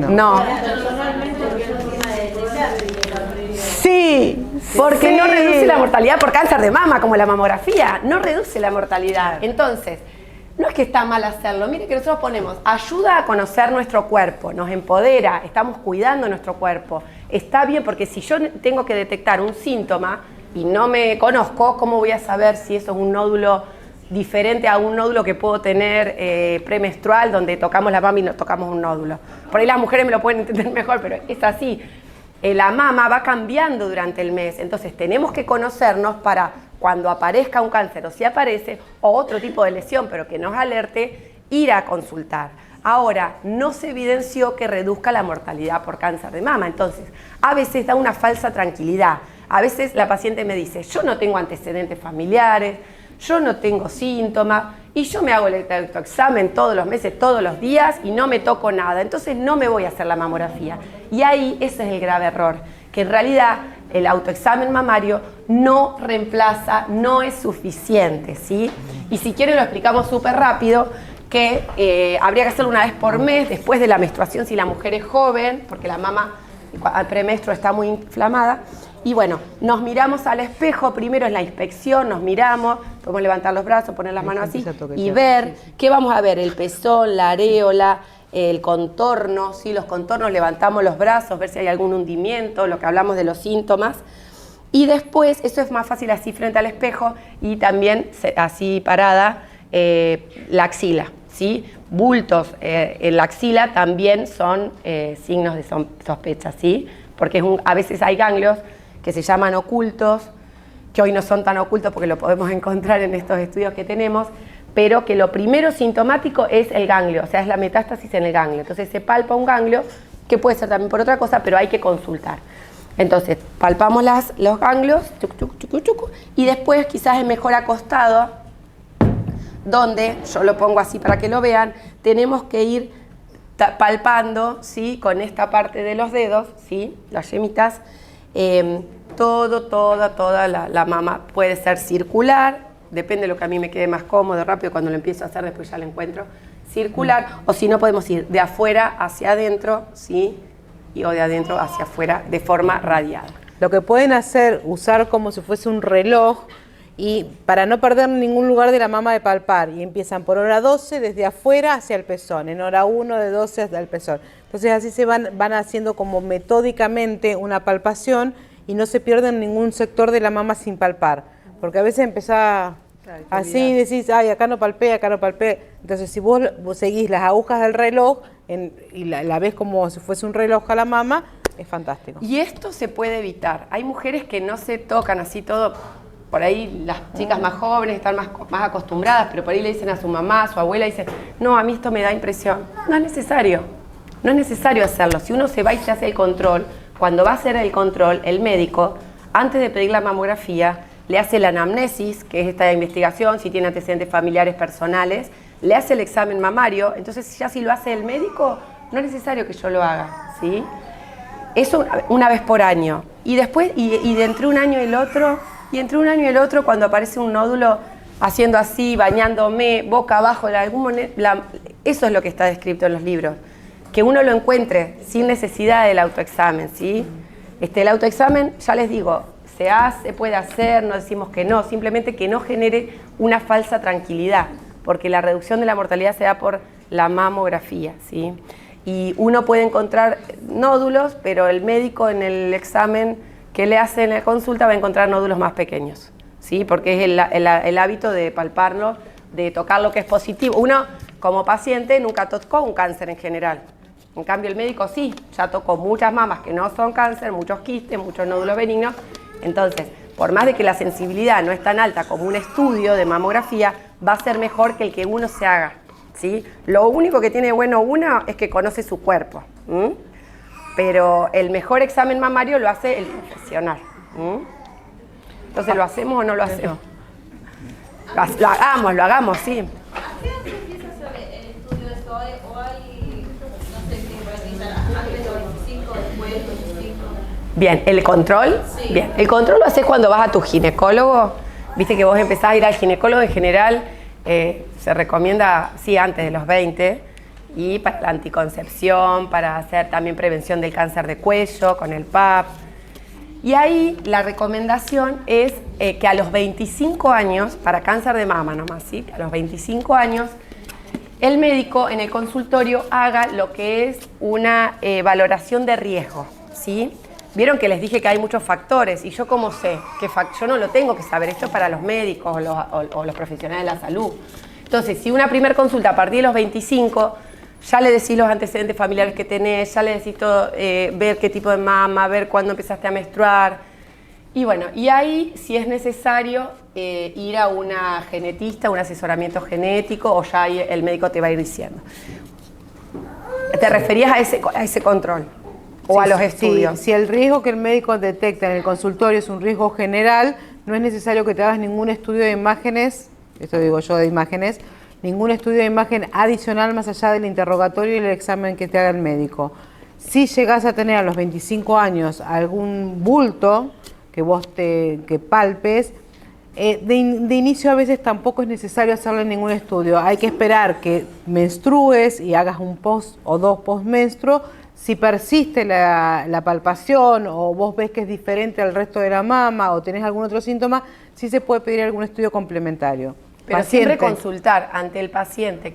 No. Sí, porque no reduce la mortalidad por cáncer de mama, como la mamografía, no reduce la mortalidad. Entonces, no es que está mal hacerlo, mire que nosotros ponemos, ayuda a conocer nuestro cuerpo, nos empodera, estamos cuidando nuestro cuerpo. Está bien, porque si yo tengo que detectar un síntoma y no me conozco, ¿cómo voy a saber si eso es un nódulo diferente a un nódulo que puedo tener premenstrual, donde tocamos la mama y no tocamos un nódulo? Por ahí las mujeres me lo pueden entender mejor, pero es así. La mama va cambiando durante el mes, entonces tenemos que conocernos para cuando aparezca un cáncer o si aparece, o otro tipo de lesión, pero que nos alerte, ir a consultar. Ahora, no se evidenció que reduzca la mortalidad por cáncer de mama, entonces a veces da una falsa tranquilidad. A veces la paciente me dice, yo no tengo antecedentes familiares, yo no tengo síntomas y yo me hago el autoexamen todos los meses, todos los días y no me toco nada, entonces no me voy a hacer la mamografía. Y ahí ese es el grave error, que en realidad el autoexamen mamario no reemplaza, no es suficiente, ¿sí? Y si quieren lo explicamos súper rápido, que habría que hacerlo una vez por mes después de la menstruación si la mujer es joven, porque la mama al premenstruo está muy inflamada. Y bueno, nos miramos al espejo, primero es la inspección, nos miramos, podemos levantar los brazos, poner las manos así y ver, ¿qué vamos a ver? El pezón, la areola, el contorno, ¿sí? Los contornos, levantamos los brazos, ver si hay algún hundimiento, lo que hablamos de los síntomas. Y después, eso es más fácil así frente al espejo y también así parada, la axila, ¿sí? Bultos en la axila también son signos de sospecha, ¿sí? Porque a veces hay ganglios que se llaman ocultos, que hoy no son tan ocultos porque lo podemos encontrar en estos estudios que tenemos, pero que lo primero sintomático es el ganglio, o sea, es la metástasis en el ganglio. Entonces se palpa un ganglio, que puede ser también por otra cosa, pero hay que consultar. Entonces, palpamos los ganglios, y después quizás es mejor acostado, donde, yo lo pongo así para que lo vean, tenemos que ir palpando, ¿sí? Con esta parte de los dedos, ¿sí? Las yemitas, toda la mama puede ser circular, depende de lo que a mí me quede más cómodo, rápido, cuando lo empiezo a hacer después ya lo encuentro, circular, o si no podemos ir de afuera hacia adentro, ¿sí? o de adentro hacia afuera de forma radiada. Lo que pueden hacer, usar como si fuese un reloj y para no perder ningún lugar de la mama de palpar, y empiezan por hora 12 desde afuera hacia el pezón, en hora 1 de 12 hasta el pezón. Entonces así se van haciendo como metódicamente una palpación y no se pierden ningún sector de la mama sin palpar, porque a veces empezás así, decís, ay, acá no palpé, acá no palpé. Entonces si vos seguís las agujas del reloj y la ves como si fuese un reloj a la mama, es fantástico. Y esto se puede evitar. Hay mujeres que no se tocan así todo, por ahí las chicas más jóvenes están más acostumbradas, pero por ahí le dicen a su mamá, a su abuela, dicen, no, a mí esto me da impresión. No es necesario, no es necesario hacerlo. Si uno se va y se hace el control, cuando va a hacer el control, el médico, antes de pedir la mamografía, le hace la anamnesis, que es esta investigación, si tiene antecedentes familiares personales, le hace el examen mamario, entonces ya si lo hace el médico, no es necesario que yo lo haga, ¿sí? Eso una vez por año. Y después, y de entre un año y el otro, cuando aparece un nódulo haciendo así, bañándome, boca abajo, eso es lo que está descrito en los libros. Que uno lo encuentre sin necesidad del autoexamen, ¿sí? El autoexamen, ya les digo, se hace, puede hacer, no decimos que no, simplemente que no genere una falsa tranquilidad, porque la reducción de la mortalidad se da por la mamografía, ¿sí? Y uno puede encontrar nódulos, pero el médico en el examen que le hace en la consulta va a encontrar nódulos más pequeños, ¿sí? Porque es el hábito de palparlo, de tocar lo que es positivo. Uno, como paciente, nunca tocó un cáncer en general. En cambio, el médico sí, ya tocó muchas mamas que no son cáncer, muchos quistes, muchos nódulos benignos. Entonces, por más de que la sensibilidad no es tan alta como un estudio de mamografía, va a ser mejor que el que uno se haga, ¿sí? Lo único que tiene bueno uno es que conoce su cuerpo, ¿m? Pero el mejor examen mamario lo hace el profesional, ¿m? Entonces, ¿lo hacemos o no lo hacemos? Lo hagamos, sí. ¿A qué edad empieza a hacer el estudio de SOE o hay, no sé qué, antes de los 25, después de los 25? Bien, ¿el control? Sí. Bien, el control lo haces cuando vas a tu ginecólogo. Viste que vos empezás a ir al ginecólogo en general, se recomienda, sí, antes de los 20, y para la anticoncepción, para hacer también prevención del cáncer de cuello con el PAP. Y ahí la recomendación es que a los 25 años, para cáncer de mama nomás, ¿sí? A los 25 años, el médico en el consultorio haga lo que es una valoración de riesgo, ¿sí? Vieron que les dije que hay muchos factores, y yo como sé, yo no lo tengo que saber, esto es para los médicos o los profesionales de la salud. Entonces, si una primera consulta a partir de los 25, ya le decís los antecedentes familiares que tenés, ya le decís todo, ver qué tipo de mama, ver cuándo empezaste a menstruar. Y bueno, y ahí, si es necesario, ir a una genetista, un asesoramiento genético, o ya ahí el médico te va a ir diciendo. ¿Te referías a ese control? ¿O a los estudios? Si el riesgo que el médico detecta en el consultorio es un riesgo general, no es necesario que te hagas ningún estudio de imágenes, esto digo yo de imágenes, ningún estudio de imagen adicional más allá del interrogatorio y el examen que te haga el médico. Si llegás a tener a los 25 años algún bulto que vos que palpes, de inicio a veces tampoco es necesario hacerle ningún estudio. Hay que esperar que menstrues y hagas un post o dos postmenstruos. Si persiste la palpación o vos ves que es diferente al resto de la mama o tenés algún otro síntoma, sí se puede pedir algún estudio complementario. Pero siempre consultar ante el paciente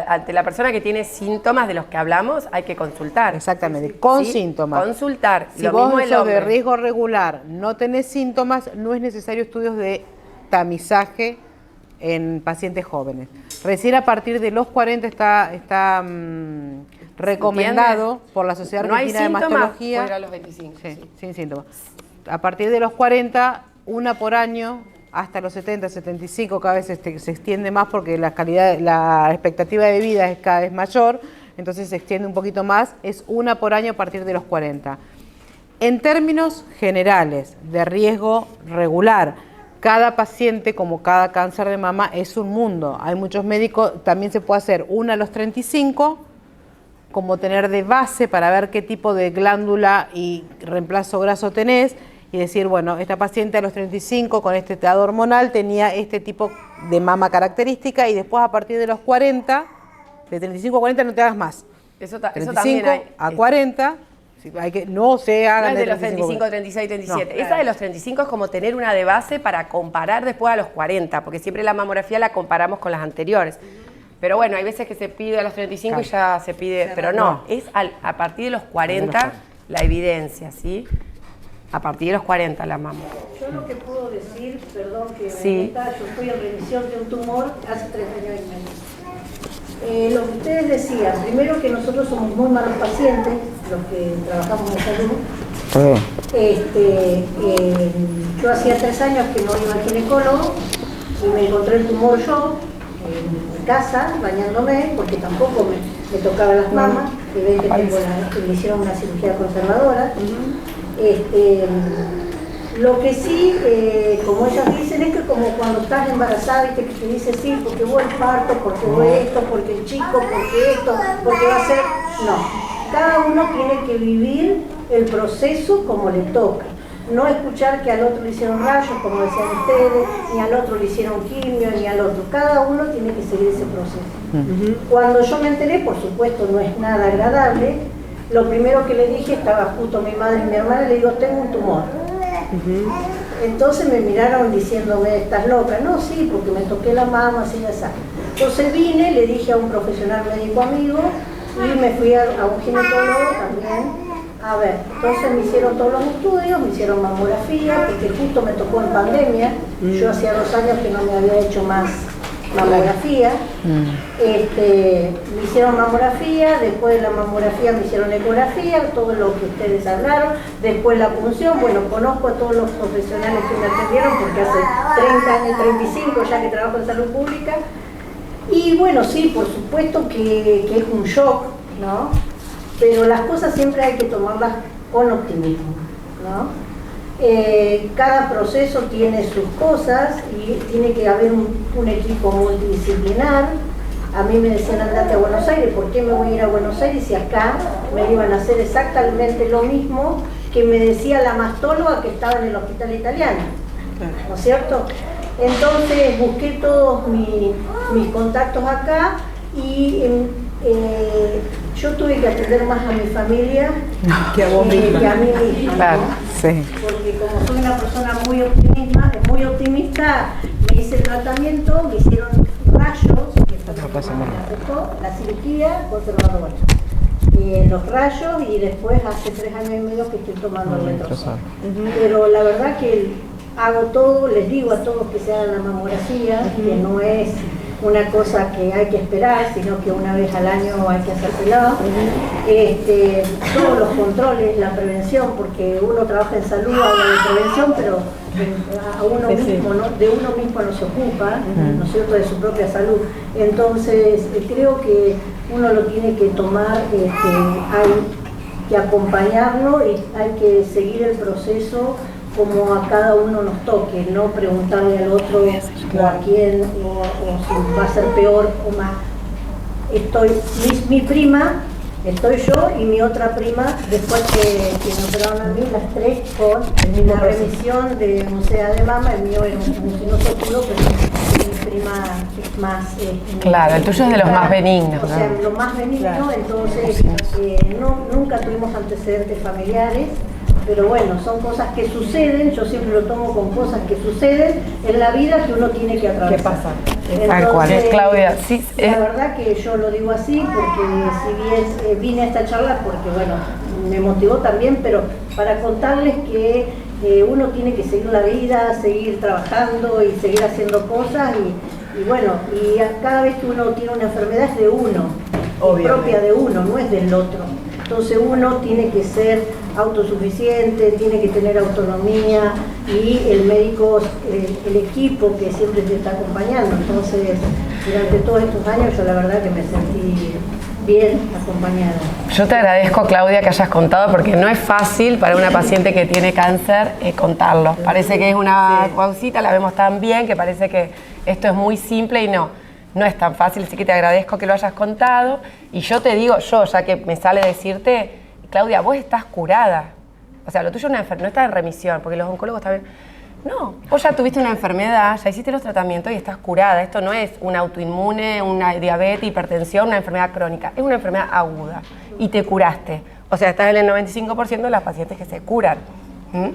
ante la persona que tiene síntomas de los que hablamos, hay que consultar. Exactamente, con ¿sí? síntomas. Consultar. Si vos sos de riesgo regular, no tenés síntomas, no es necesario estudios de tamizaje en pacientes jóvenes. Recién a partir de los 40 está recomendado por la Sociedad Argentina de Mastología. Puede ir a los 25. Sí, sin síntomas. A partir de los 40, una por año, hasta los 70, 75, cada vez se extiende más porque la expectativa de vida es cada vez mayor, entonces se extiende un poquito más, es una por año a partir de los 40. En términos generales de riesgo regular, cada paciente, como cada cáncer de mama, es un mundo. Hay muchos médicos, también se puede hacer una a los 35, como tener de base para ver qué tipo de glándula y reemplazo graso tenés, y decir, bueno, esta paciente a los 35 con este estado hormonal tenía este tipo de mama característica, y después a partir de los 40, de 35 a 40 no te hagas más. Eso 35 también hay. a 40, No se No hagan es de los 35, 36, 37. Esa de los 35 es como tener una de base para comparar después a los 40, porque siempre la mamografía la comparamos con las anteriores. Pero bueno, hay veces que se pide a los 35 y ya se pide, pero no, es a partir de los 40 la evidencia, ¿sí? A partir de los 40 la mama. Yo lo que puedo decir, perdón que Sí. yo fui en remisión de un tumor hace 3 años y medio. Lo que ustedes decían, primero que nosotros somos muy malos pacientes, los que trabajamos en salud. Yo hacía 3 años que no iba al ginecólogo y me encontré el tumor yo en casa, bañándome, porque tampoco me tocaba las mamas, que ven que me hicieron una cirugía conservadora. Lo que sí, como ellas dicen, es que como cuando estás embarazada, viste que te dice sí, porque hubo el parto, porque hubo esto, porque el chico, porque esto, porque va a ser... No, cada uno tiene que vivir el proceso como le toca. No escuchar que al otro le hicieron rayos, como decían ustedes, ni al otro le hicieron quimio, ni al otro. Cada uno tiene que seguir ese proceso. Cuando yo me enteré, por supuesto no es nada agradable, lo primero que le dije, estaba justo mi madre y mi hermana, le digo, tengo un tumor. Entonces me miraron diciéndome, ¿estás loca? No, sí, porque me toqué la mama, así ya sabes. Entonces vine, le dije a un profesional médico amigo y me fui a un ginecólogo también. A ver, entonces me hicieron todos los estudios, me hicieron mamografía, porque justo me tocó en pandemia. Yo hacía 2 años que no me había hecho más mamografía. Me hicieron mamografía, después de la mamografía me hicieron ecografía, todo lo que ustedes hablaron, después la punción. Bueno, conozco a todos los profesionales que me atendieron porque hace 30 años, 35 ya que trabajo en salud pública. Y bueno, sí, por supuesto que es un shock, ¿no? Pero las cosas siempre hay que tomarlas con optimismo, ¿no? Cada proceso tiene sus cosas y tiene que haber un equipo multidisciplinar. A mí me decían, andate a Buenos Aires. ¿Por qué me voy a ir a Buenos Aires si acá me iban a hacer exactamente lo mismo que me decía la mastóloga que estaba en el hospital italiano? ¿No es cierto? Entonces busqué todos mis contactos acá y yo tuve que atender más a mi familia que a vos misma. Que a mí misma, Claro, ¿no? sí. Porque como soy una persona muy optimista, me hice el tratamiento, me hicieron rayos, que fue lo que más me afectó, la cirugía conservadora, los rayos y después hace 3 años y medio que estoy tomando el letrozol. Pero la verdad que hago todo, les digo a todos que se hagan la mamografía, que no es una cosa que hay que esperar, sino que una vez al año hay que hacérsela. Todos los controles, la prevención, porque uno trabaja en salud, habla de prevención, pero a uno mismo, ¿no? De uno mismo no se ocupa, ¿no es cierto?, de su propia salud. Entonces, creo que uno lo tiene que tomar, hay que acompañarlo y hay que seguir el proceso como a cada uno nos toque, no preguntarle al otro o a quién o si va a ser peor o más. Mi prima, estoy yo y mi otra prima, después que me operaron a mí, las 3 con la remisión de mucea de mama. El mío era un mucinoso oscuro, pero mi prima es más... Claro, el tuyo es de los más benignos, o sea, lo más benigno, entonces nunca tuvimos antecedentes familiares. Pero bueno, son cosas que suceden, yo siempre lo tomo con cosas que suceden en la vida que uno tiene que atravesar. ¿Qué pasa? Tal cual. Claudia, sí, la verdad que yo lo digo así porque si bien vine a esta charla porque bueno, me motivó también, pero para contarles que uno tiene que seguir la vida, seguir trabajando y seguir haciendo cosas y bueno, y cada vez que uno tiene una enfermedad es de uno, es propia de uno, no es del otro. Entonces uno tiene que ser autosuficiente, tiene que tener autonomía y el médico, el equipo que siempre te está acompañando. Entonces, durante todos estos años yo la verdad que me sentí bien acompañada. Yo te agradezco, Claudia, que hayas contado, porque no es fácil para una paciente que tiene cáncer contarlo. Parece que es una cosita, la vemos tan bien, que parece que esto es muy simple y no es tan fácil, así que te agradezco que lo hayas contado. Y yo te digo, ya que me sale decirte, Claudia, vos estás curada. O sea, lo tuyo no está en remisión, porque los oncólogos también... No, vos ya tuviste una enfermedad, ya hiciste los tratamientos y estás curada. Esto no es una autoinmune, una diabetes, hipertensión, una enfermedad crónica. Es una enfermedad aguda y te curaste. O sea, estás en el 95% de las pacientes que se curan. ¿Mm?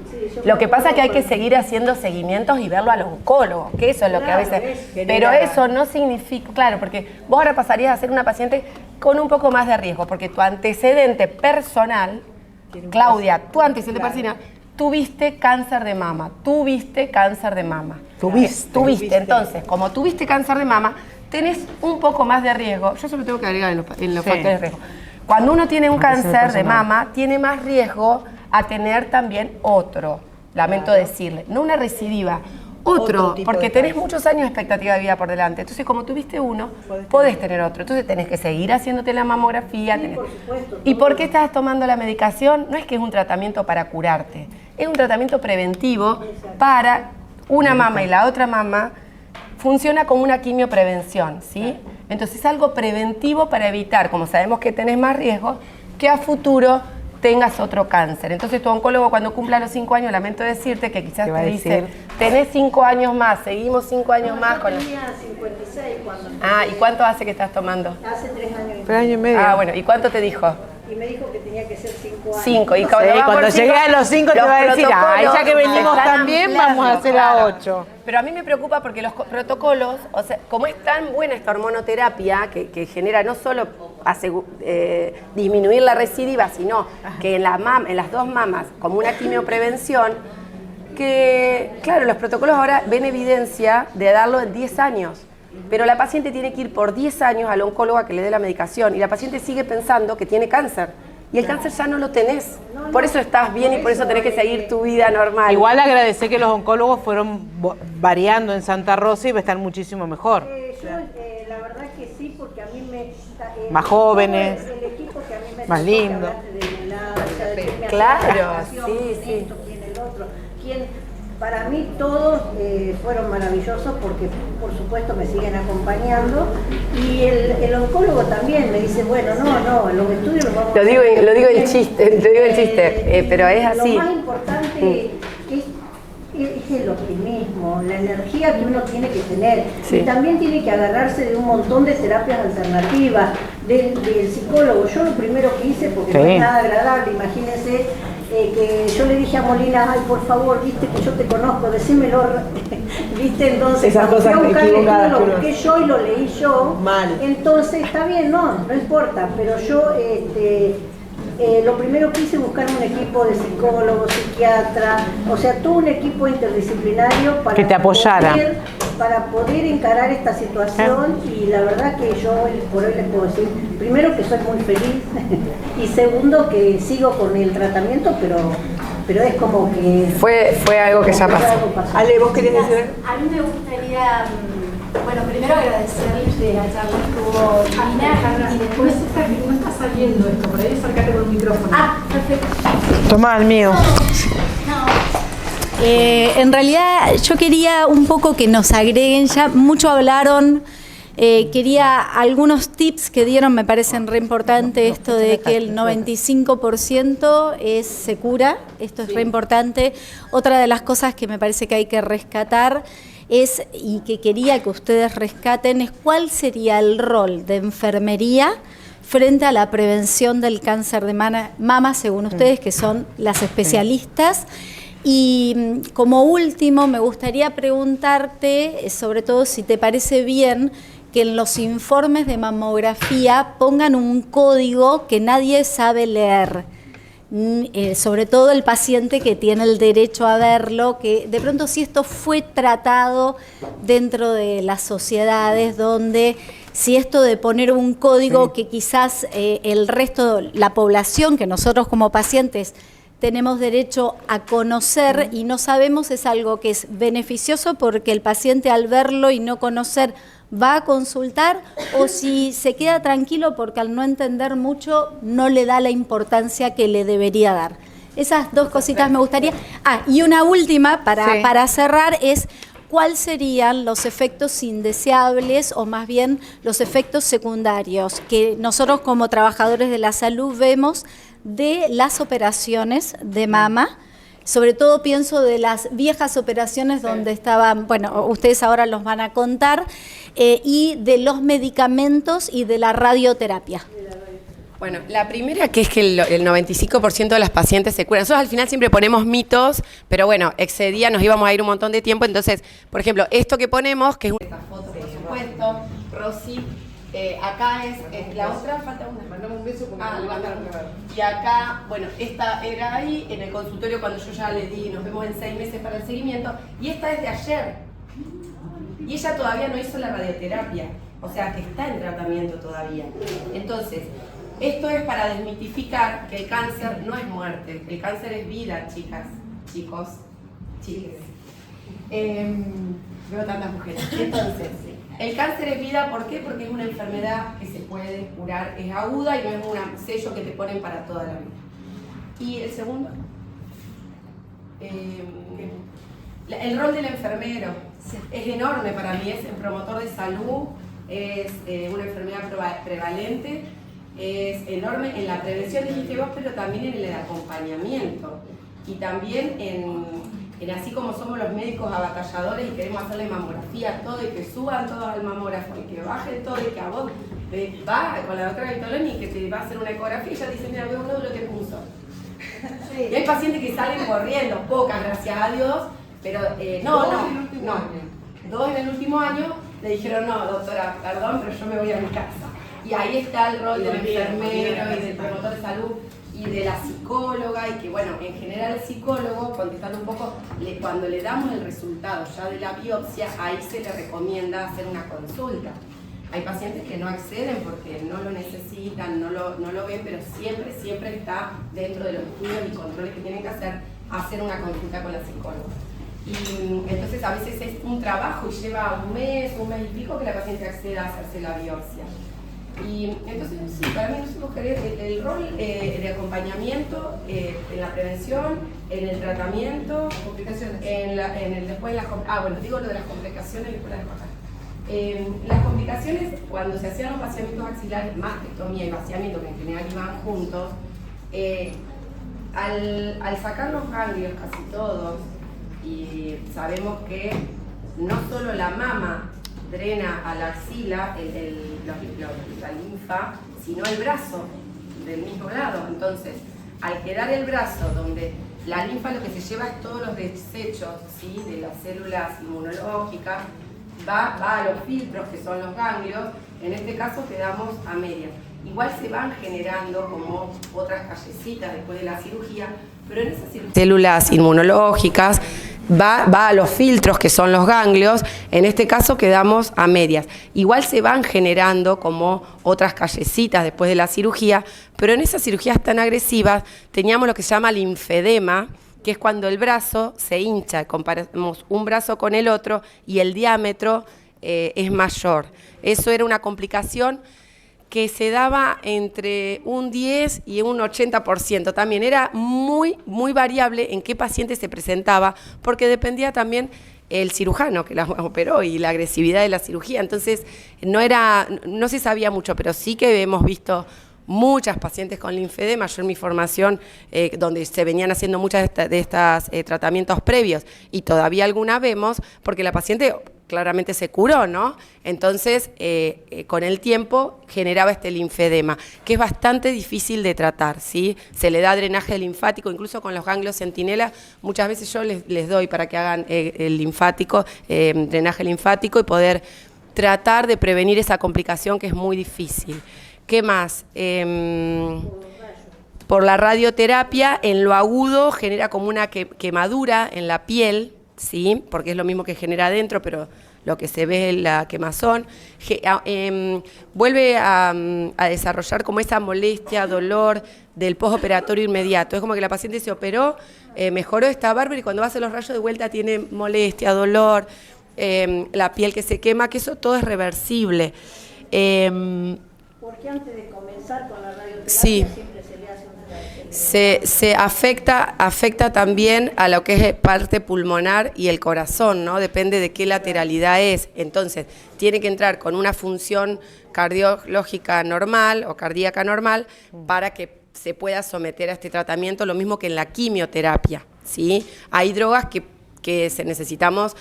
Lo que pasa es que hay que seguir haciendo seguimientos y verlo al oncólogo, que eso es lo que a veces... Pero eso no significa, claro, porque vos ahora pasarías a ser una paciente con un poco más de riesgo, porque tu antecedente personal, Claudia, tu antecedente personal, tuviste cáncer de mama, tuviste. Entonces, como tuviste cáncer de mama, tenés un poco más de riesgo. Yo solo tengo que agregar en los factores de riesgo. Cuando uno tiene un cáncer de mama, tiene más riesgo a tener también otro, lamento decirle, no una recidiva, otro porque tenés muchos años de expectativa de vida por delante. Entonces, como tuviste uno, podés tener otro. Entonces, tenés que seguir haciéndote la mamografía. Sí, por supuesto. ¿Y por qué estás tomando la medicación? No es que es un tratamiento para curarte, es un tratamiento preventivo para una mama y la otra mama. Funciona como una quimioprevención, ¿sí? Entonces, es algo preventivo para evitar, como sabemos que tenés más riesgo, que a futuro tengas otro cáncer. Entonces, tu oncólogo, cuando cumpla los 5 años, lamento decirte que quizás te dice, tenés 5 años más, seguimos 5 años más con... Yo tenía 56 cuando... Ah, ¿y cuánto hace que estás tomando? Hace 3 años. 3 años y medio. Ah, bueno, ¿y cuánto te dijo? Y me dijo que tenía que ser 5 años. 5. Y Cuando llegué a los 5 te va a decir, ay, ya que venimos también, vamos a hacer a 8. Pero a mí me preocupa porque los protocolos, o sea, como es tan buena esta hormonoterapia que genera no solo disminuir la recidiva, sino que en las dos mamas, como una quimioprevención, que, claro, los protocolos ahora ven evidencia de darlo en 10 años. Pero la paciente tiene que ir por 10 años al oncólogo a que le dé la medicación y la paciente sigue pensando que tiene cáncer. Y el cáncer ya no lo tenés. Por eso estás bien y por eso tenés que seguir tu vida normal. Igual agradecer que los oncólogos fueron variando en Santa Rosa y va a estar muchísimo mejor. Yo, la verdad que sí, porque a mí me... Más jóvenes, el equipo que a mí me más lindo. Claro, sí. ¿Quién el otro? Para mí todos fueron maravillosos porque por supuesto me siguen acompañando y el oncólogo también me dice, bueno, no, los estudios los vamos a hacer. Lo digo en chiste, pero es así. Lo más importante es el optimismo, la energía que uno tiene que tener. Sí. Y también tiene que agarrarse de un montón de terapias alternativas, del psicólogo. Yo lo primero que hice, porque no es nada agradable, imagínense, que yo le dije a Molina, ay, por favor, viste que yo te conozco, decímelo, viste, entonces esas cosas fui a buscar el equivocadas, estudio, lo busqué yo y lo leí yo. Mal. Entonces, está bien, no importa, pero yo lo primero que hice es buscar un equipo de psicólogos, psiquiatras, o sea, todo un equipo interdisciplinario para que te apoyara. Para poder encarar esta situación y la verdad que yo por hoy les puedo decir, primero que soy muy feliz y segundo que sigo con el tratamiento, pero es como que... Fue algo que ya pasó. Ale, ¿vos querías decir? A mí me gustaría, bueno, primero agradecerles que la charla estuvo divina y después... No está saliendo esto, por ahí acércate con el micrófono. Ah, perfecto. Tomá el mío. En realidad yo quería un poco que nos agreguen, ya mucho hablaron, quería algunos tips que dieron, me parecen re importante esto de que el 95% se cura, esto es re importante. Otra de las cosas que me parece que hay que rescatar es, y que quería que ustedes rescaten, es cuál sería el rol de enfermería frente a la prevención del cáncer de mama, según ustedes, que son las especialistas. Y como último, me gustaría preguntarte, sobre todo si te parece bien, que en los informes de mamografía pongan un código que nadie sabe leer, sobre todo el paciente que tiene el derecho a verlo, que de pronto si esto fue tratado dentro de las sociedades donde... Si esto de poner un código que quizás el resto, la población, que nosotros como pacientes tenemos derecho a conocer y no sabemos, es algo que es beneficioso porque el paciente al verlo y no conocer va a consultar, o si se queda tranquilo porque al no entender mucho no le da la importancia que le debería dar. Esas dos cositas me gustaría. Ah, y una última para cerrar es... ¿Cuáles serían los efectos indeseables o más bien los efectos secundarios que nosotros como trabajadores de la salud vemos de las operaciones de mama? Sobre todo pienso de las viejas operaciones donde estaban, bueno, ustedes ahora los van a contar, y de los medicamentos y de la radioterapia. Bueno, la primera que es que el 95% de las pacientes se curan. Nosotros al final siempre ponemos mitos, pero bueno, excedía, nos íbamos a ir un montón de tiempo. Entonces, por ejemplo, esto que ponemos, que es una foto, por supuesto, Rosy, acá es la otra, falta una. Mandamos un beso porque Y acá, bueno, esta era ahí, en el consultorio cuando yo ya le di, nos vemos en 6 meses para el seguimiento, y esta es de ayer. Y ella todavía no hizo la radioterapia, o sea que está en tratamiento todavía. Entonces, esto es para desmitificar que el cáncer no es muerte, el cáncer es vida, chicas, chicos, chiques. Veo tantas mujeres. Entonces, el cáncer es vida, ¿por qué? Porque es una enfermedad que se puede curar, es aguda y no es un sello que te ponen para toda la vida. Y el segundo, el rol del enfermero es enorme para mí, es el promotor de salud, es una enfermedad prevalente, es enorme en la prevención, dijiste vos, pero también en el acompañamiento y también en así como somos los médicos abatalladores y queremos hacerle mamografía a todo y que suban todos al mamógrafo y que bajen todo y que a vos va con la doctora Vitoloni que te va a hacer una ecografía y ella dice, mira, veo un nódulo que puso. Sí. Y hay pacientes que salen corriendo, pocas, gracias a Dios, pero dos en el último año le dijeron, no, doctora, perdón, pero yo me voy a mi casa. Y ahí está el rol del enfermero y del promotor de salud y de la psicóloga, y que bueno, en general el psicólogo, contestando un poco, cuando le damos el resultado ya de la biopsia, ahí se le recomienda hacer una consulta. Hay pacientes que no acceden porque no lo necesitan, no lo ven, pero siempre está dentro de los estudios y controles que tienen que hacer una consulta con la psicóloga. Y entonces a veces es un trabajo y lleva un mes y pico que la paciente acceda a hacerse la biopsia. Y entonces sí, para mí nosotros queremos el rol de acompañamiento en la prevención, en el tratamiento, complicaciones, digo lo de las complicaciones después las bajas. Las complicaciones, cuando se hacían los vaciamientos axilares, mastectomía y vaciamiento, que en general iban juntos, al sacar los ganglios casi todos, y sabemos que no solo la mama drena a la axila la linfa, sino el brazo del mismo lado. Entonces, al quedar el brazo donde la linfa lo que se lleva es todos los desechos, ¿sí?, de las células inmunológicas, va a los filtros que son los ganglios, en este caso quedamos a medias. Igual se van generando como otras callecitas después de la cirugía, pero en esas células inmunológicas va a los filtros que son los ganglios, en este caso quedamos a medias. Igual se van generando como otras callecitas después de la cirugía, pero en esas cirugías tan agresivas teníamos lo que se llama linfedema, que es cuando el brazo se hincha, comparamos un brazo con el otro y el diámetro es mayor. Eso era una complicación que se daba entre un 10 y un 80%. También era muy variable en qué paciente se presentaba, porque dependía también el cirujano que la operó y la agresividad de la cirugía. Entonces no se sabía mucho, pero sí que hemos visto muchas pacientes con linfedema. Yo en mi formación, donde se venían haciendo muchas de estas tratamientos previos, y todavía alguna vemos, porque la paciente claramente se curó, ¿no? Entonces, con el tiempo generaba este linfedema, que es bastante difícil de tratar, ¿sí? Se le da drenaje linfático, incluso con los ganglios centinela, muchas veces yo les doy para que hagan el linfático, drenaje linfático, y poder tratar de prevenir esa complicación que es muy difícil. ¿Qué más? Por la radioterapia, en lo agudo genera como una quemadura en la piel, ¿sí?, porque es lo mismo que genera adentro, pero lo que se ve es la quemazón. Vuelve a desarrollar como esa molestia, dolor del postoperatorio inmediato. Es como que la paciente se operó, mejoró, está bárbaro, y cuando va a hacer los rayos de vuelta tiene molestia, dolor, la piel que se quema, que eso todo es reversible. Porque antes de comenzar con la radioterapia sí, siempre se le hace una radioterapia. Se afecta también a lo que es parte pulmonar y el corazón, ¿no? Depende de qué lateralidad es. Entonces, tiene que entrar con una función cardiológica normal o cardíaca normal para que se pueda someter a este tratamiento, lo mismo que en la quimioterapia, ¿sí? Hay drogas que necesitamos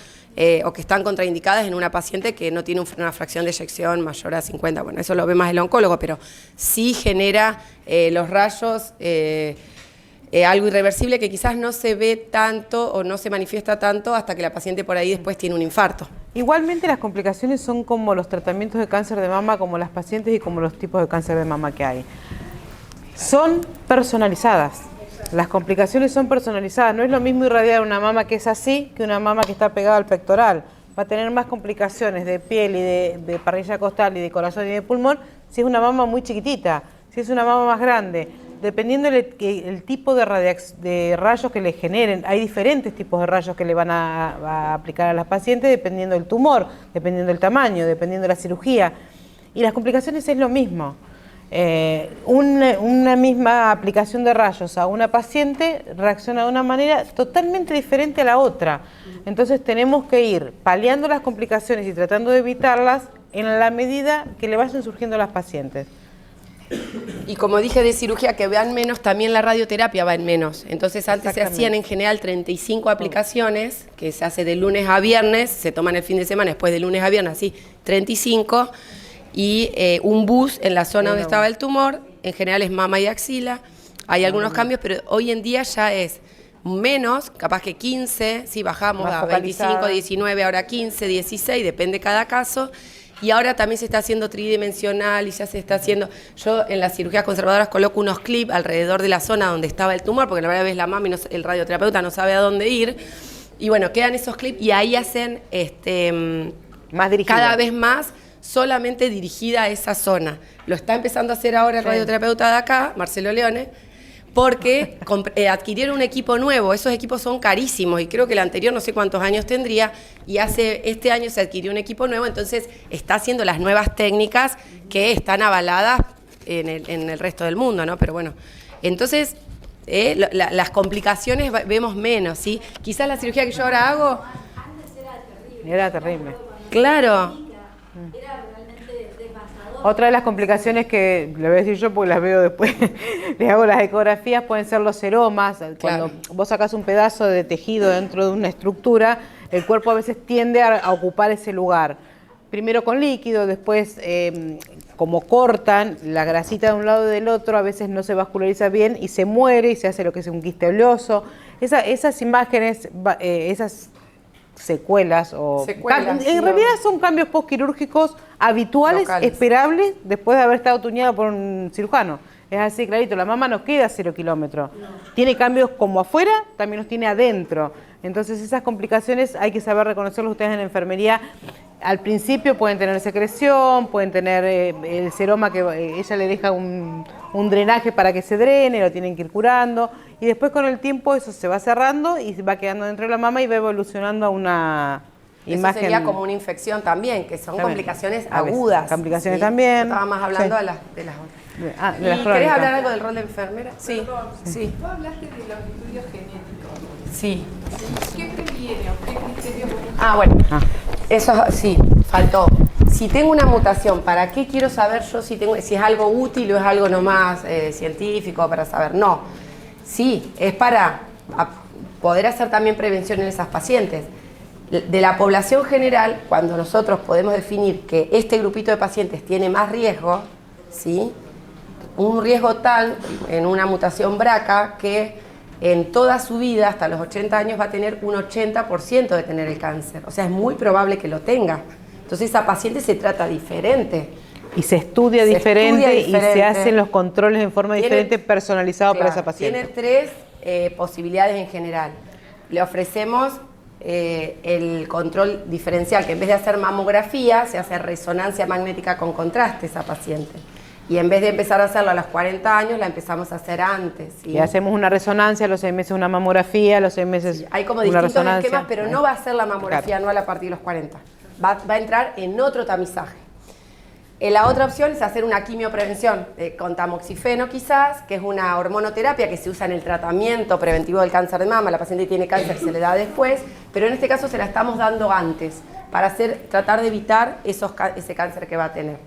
o que están contraindicadas en una paciente que no tiene una fracción de eyección mayor a 50. Bueno, eso lo ve más el oncólogo, pero sí genera los rayos algo irreversible que quizás no se ve tanto o no se manifiesta tanto hasta que la paciente por ahí después tiene un infarto. Igualmente las complicaciones son como los tratamientos de cáncer de mama, como las pacientes y como los tipos de cáncer de mama que hay. Son personalizadas. Las complicaciones son personalizadas. No es lo mismo irradiar una mama que es así que una mama que está pegada al pectoral. Va a tener más complicaciones de piel y de parrilla costal y de corazón y de pulmón si es una mama muy chiquitita, si es una mama más grande. Dependiendo el tipo de rayos que le generen, hay diferentes tipos de rayos que le van a aplicar a las pacientes dependiendo del tumor, dependiendo del tamaño, dependiendo de la cirugía. Y las complicaciones es lo mismo. Una misma aplicación de rayos a una paciente reacciona de una manera totalmente diferente a la otra. Entonces tenemos que ir paliando las complicaciones y tratando de evitarlas en la medida que le vayan surgiendo a las pacientes. Y como dije de cirugía, que vean menos, también la radioterapia va en menos. Entonces antes se hacían en general 35 aplicaciones, que se hace de lunes a viernes, se toman el fin de semana, después de lunes a viernes, así, 35, y un bus en la zona donde estaba el tumor, en general es mama y axila. Hay algunos cambios, pero hoy en día ya es menos, capaz que 15, sí, bajamos a 25, 19, ahora 15, 16, depende cada caso. Y ahora también se está haciendo tridimensional y ya se está haciendo... Yo en las cirugías conservadoras coloco unos clips alrededor de la zona donde estaba el tumor, porque la verdad ves la mama y el radioterapeuta no sabe a dónde ir. Y bueno, quedan esos clips y ahí hacen más dirigida. Cada vez más solamente dirigida a esa zona. Lo está empezando a hacer ahora el radioterapeuta de acá, Marcelo Leone, porque adquirieron un equipo nuevo. Esos equipos son carísimos y creo que el anterior no sé cuántos años tendría, y este año se adquirió un equipo nuevo, entonces está haciendo las nuevas técnicas que están avaladas en el resto del mundo, ¿no? Pero bueno, entonces las complicaciones vemos menos, ¿sí? Quizás la cirugía que yo ahora hago... Era terrible. Claro. Otra de las complicaciones que le voy a decir yo porque las veo después, les hago las ecografías, pueden ser los seromas. Cuando vos sacás un pedazo de tejido dentro de una estructura, el cuerpo a veces tiende a ocupar ese lugar. Primero con líquido, después como cortan la grasita de un lado y del otro, a veces no se vasculariza bien y se muere y se hace lo que es un quiste oleoso. Esas imágenes, esas secuelas en realidad son cambios postquirúrgicos habituales, locales, esperables después de haber estado tuñado por un cirujano. Es así, clarito, la mama no queda 0 kilómetros. Tiene cambios como afuera, también los tiene adentro. Entonces esas complicaciones hay que saber reconocerlas ustedes en la enfermería. Al principio pueden tener secreción, pueden tener el seroma que ella le deja un drenaje para que se drene, lo tienen que ir curando. Y después con el tiempo eso se va cerrando y va quedando dentro de la mama y va evolucionando a una imagen. Eso sería como una infección también, que son complicaciones agudas. Complicaciones también. Yo estaba más hablando de las otras. ¿Y querés hablar algo del rol de enfermera? Sí. Sí. Vos hablaste de los estudios genéticos. Sí. ¿Qué previene o qué criterios? Bueno. Eso sí, faltó. Si tengo una mutación, ¿para qué quiero saber yo si es algo útil o es algo nomás científico para saber? No. Sí, es para poder hacer también prevención en esas pacientes. De la población general, cuando nosotros podemos definir que este grupito de pacientes tiene más riesgo, ¿sí? Un riesgo tal en una mutación BRCA que en toda su vida, hasta los 80 años, va a tener un 80% de tener el cáncer. O sea, es muy probable que lo tenga. Entonces esa paciente se trata diferente. Y se estudia diferente y se hacen los controles en forma diferente, personalizado para esa paciente. Tiene 3 posibilidades en general. Le ofrecemos el control diferencial, que en vez de hacer mamografía, se hace resonancia magnética con contraste a esa paciente. Y en vez de empezar a hacerlo a los 40 años, la empezamos a hacer antes. ¿sí? Y hacemos una resonancia, a los 6 meses una mamografía, a los 6 meses hay como distintos esquemas, pero no va a ser la mamografía anual a partir de los 40. Va a entrar en otro tamizaje. La otra opción es hacer una quimioprevención con tamoxifeno quizás, que es una hormonoterapia que se usa en el tratamiento preventivo del cáncer de mama. La paciente tiene cáncer, se le da después, pero en este caso se la estamos dando antes, para tratar de evitar ese cáncer que va a tener.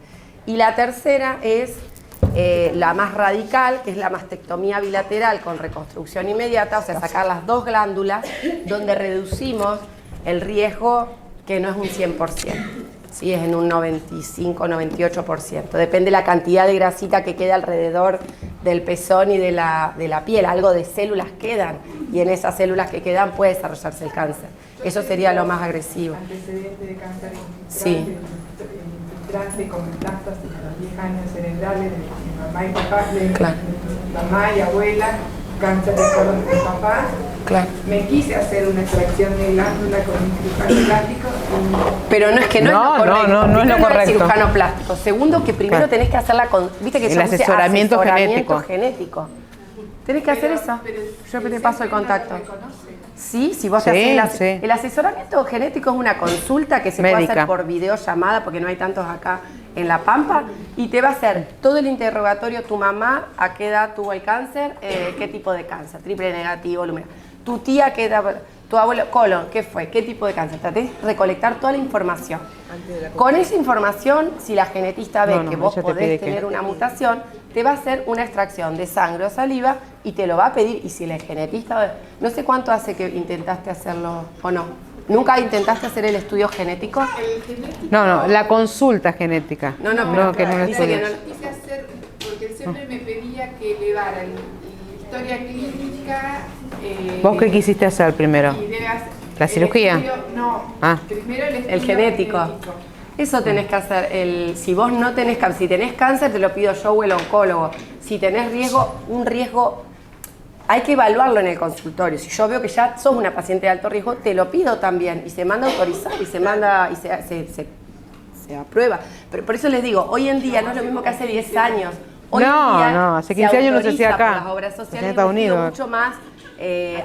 Y la tercera es la más radical, que es la mastectomía bilateral con reconstrucción inmediata, o sea, sacar las 2 glándulas, donde reducimos el riesgo que no es un 100%, ¿sí? Es en un 95, 98%. Depende de la cantidad de grasita que queda alrededor del pezón y de la piel. Algo de células quedan y en esas células que quedan puede desarrollarse el cáncer. Eso sería lo más agresivo. Antecedentes de cáncer Sí. infiltrante con metástasis a los 10 años cerebrales de mi mamá y papá, de Claro. mamá y abuela, cáncer de colon de mi papá. Claro. Me quise hacer una extracción de glándula con un cirujano plástico. Pero no es que no, No, es lo correcto. no es lo Primero, correcto. cirujano plástico. Segundo, que primero Claro. tenés que hacerla con, viste que El yo puse asesoramiento genético. Tenés que hacer eso. Yo te paso el contacto. Reconoce. Sí, si vos Sí, te haces sí. el asesoramiento genético es una consulta que se puede Médica. hacer por videollamada, porque no hay tantos acá en La Pampa, y te va a hacer todo el interrogatorio, tu mamá, a qué edad tuvo el cáncer, qué tipo de cáncer, triple negativo, luminoso. Tu tía, qué edad, tu abuelo, colon, qué fue, qué tipo de cáncer. Traté de recolectar toda la información. Con esa información, si la genetista ve que vos ella te pide podés que- tener una mutación, te va a hacer una extracción de sangre o saliva y te lo va a pedir. Y si la genetista, no sé cuánto hace que intentaste hacerlo o no. ¿Nunca intentaste hacer el estudio genético? No, la consulta genética. No, pero que no lo dice que estudias. no. Quise hacer, porque él siempre me pedía que elevara la historia clínica. ¿Vos qué quisiste hacer primero? Y debe hacer ¿La el cirugía? estudio- no, Ah. primero el estudio El genético. Eso tenés que hacer. Si vos no tenés cáncer, si tenés cáncer, te lo pido yo o el oncólogo. Si tenés riesgo, un riesgo, hay que evaluarlo en el consultorio. Si yo veo que ya sos una paciente de alto riesgo, te lo pido también. Y se manda a autorizar y se manda y se aprueba. Pero por eso les digo, hoy en día no es lo mismo que hace 10 años. Hoy en día No, hace 15 años no se hacía autoriza acá, por las obras en sociales Estados un estudio Unidos. mucho más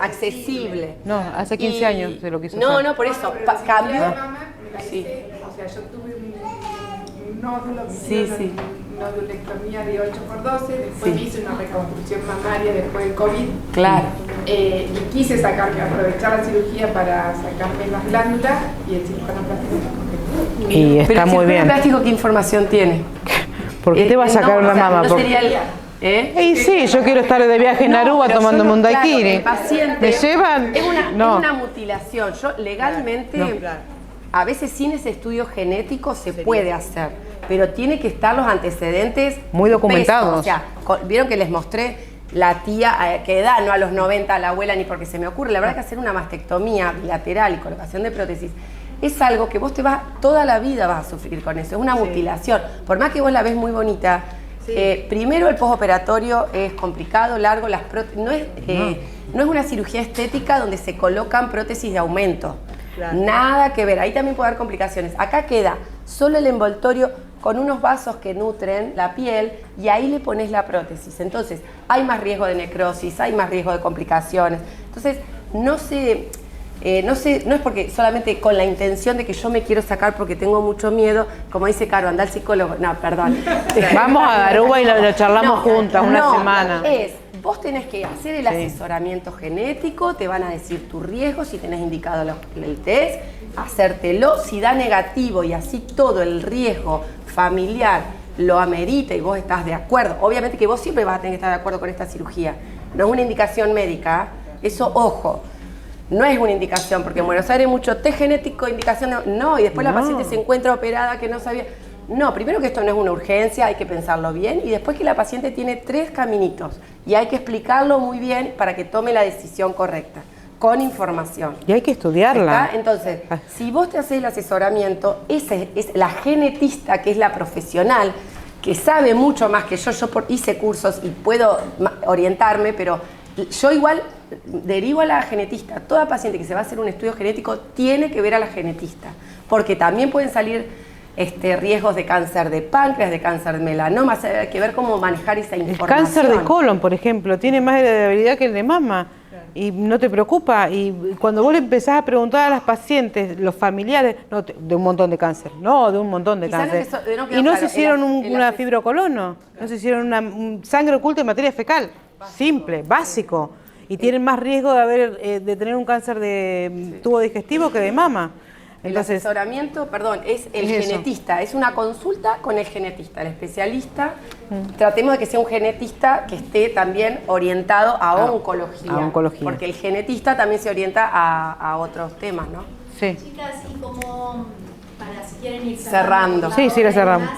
accesible. No, hace 15 años se lo quiso No, hacer. no, por eso. Pero la cirugía Cambió. de mama me la Sí. hice, o sea, yo tuve un nódulo, me Sí, hicieron sí. una nodulectomía de 8x12, después Sí. me hice una reconstrucción mamaria después del COVID. Claro. Y quise sacarme, aprovechar la cirugía para sacarme las glándulas y el cirujano plástico me cogió. Y Pero está el muy cirujano bien. plástico, ¿qué información tiene? ¿Por qué te va a sacar no, una o sea, mama? No Por- sería el, ¿eh? Y sí, yo quiero estar de viaje en No, Aruba pero tomándome yo un no- claro, daiquiri. el paciente ¿Me llevan? Es una, No. es una mutilación. Yo legalmente, a veces sin ese estudio genético se puede hacer, pero tiene que estar los antecedentes Muy documentados. peso. O sea, vieron que les mostré la tía a qué edad, no a los 90, a la abuela, ni porque se me ocurre. La verdad que hacer una mastectomía bilateral y colocación de prótesis es algo que vos toda la vida vas a sufrir con eso. Es una mutilación. Por más que vos la ves muy bonita, primero el postoperatorio es complicado, largo, no es una cirugía estética donde se colocan prótesis de aumento. Nada que ver, ahí también puede haber complicaciones. Acá queda solo el envoltorio con unos vasos que nutren la piel y ahí le pones la prótesis. Entonces, hay más riesgo de necrosis, hay más riesgo de complicaciones. Entonces, no es porque solamente con la intención de que yo me quiero sacar porque tengo mucho miedo, como dice Caro, anda al psicólogo. No, perdón. Vamos a Aruba y lo charlamos juntas una No, semana. Vos tenés que hacer el asesoramiento genético, te van a decir tu riesgo, si tenés indicado el test, hacértelo, si da negativo y así todo el riesgo familiar lo amerita y vos estás de acuerdo. Obviamente que vos siempre vas a tener que estar de acuerdo con esta cirugía. No es una indicación médica, eso ojo. No es una indicación, porque en Buenos Aires hay mucho test genético, indicación no, y después la paciente se encuentra operada que no sabía. No, primero que esto no es una urgencia, hay que pensarlo bien, y después que la paciente tiene 3 caminitos, y hay que explicarlo muy bien para que tome la decisión correcta, con información. Y hay que estudiarla. ¿Está? Entonces, si vos te haces el asesoramiento, esa es la genetista, que es la profesional, que sabe mucho más que yo hice cursos y puedo orientarme, pero yo igual derivo a la genetista. Toda paciente que se va a hacer un estudio genético tiene que ver a la genetista, porque también pueden salir riesgos de cáncer de páncreas, de cáncer de melanoma, hay que ver cómo manejar esa El información. cáncer de colon, por ejemplo, tiene más heredabilidad que el de mama y no te preocupa. Y cuando vos le empezás a preguntar a las pacientes, los familiares, no, de un montón de cáncer, no, de un montón de Quizás cáncer. no quedó Y no claro, se hicieron el una fibrocolono, no se hicieron una sangre oculta en materia fecal, simple, básico. Y tienen más riesgo de tener un cáncer de tubo digestivo que de mama. El asesoramiento, perdón, es el Es eso. genetista, es una consulta con el genetista, el especialista. Tratemos de que sea un genetista que esté también orientado a oncología. a oncología. Porque el genetista también se orienta a otros temas, ¿no? Sí. Chicas, y como para si quieren ir Cerrando. Sí, lo cerramos.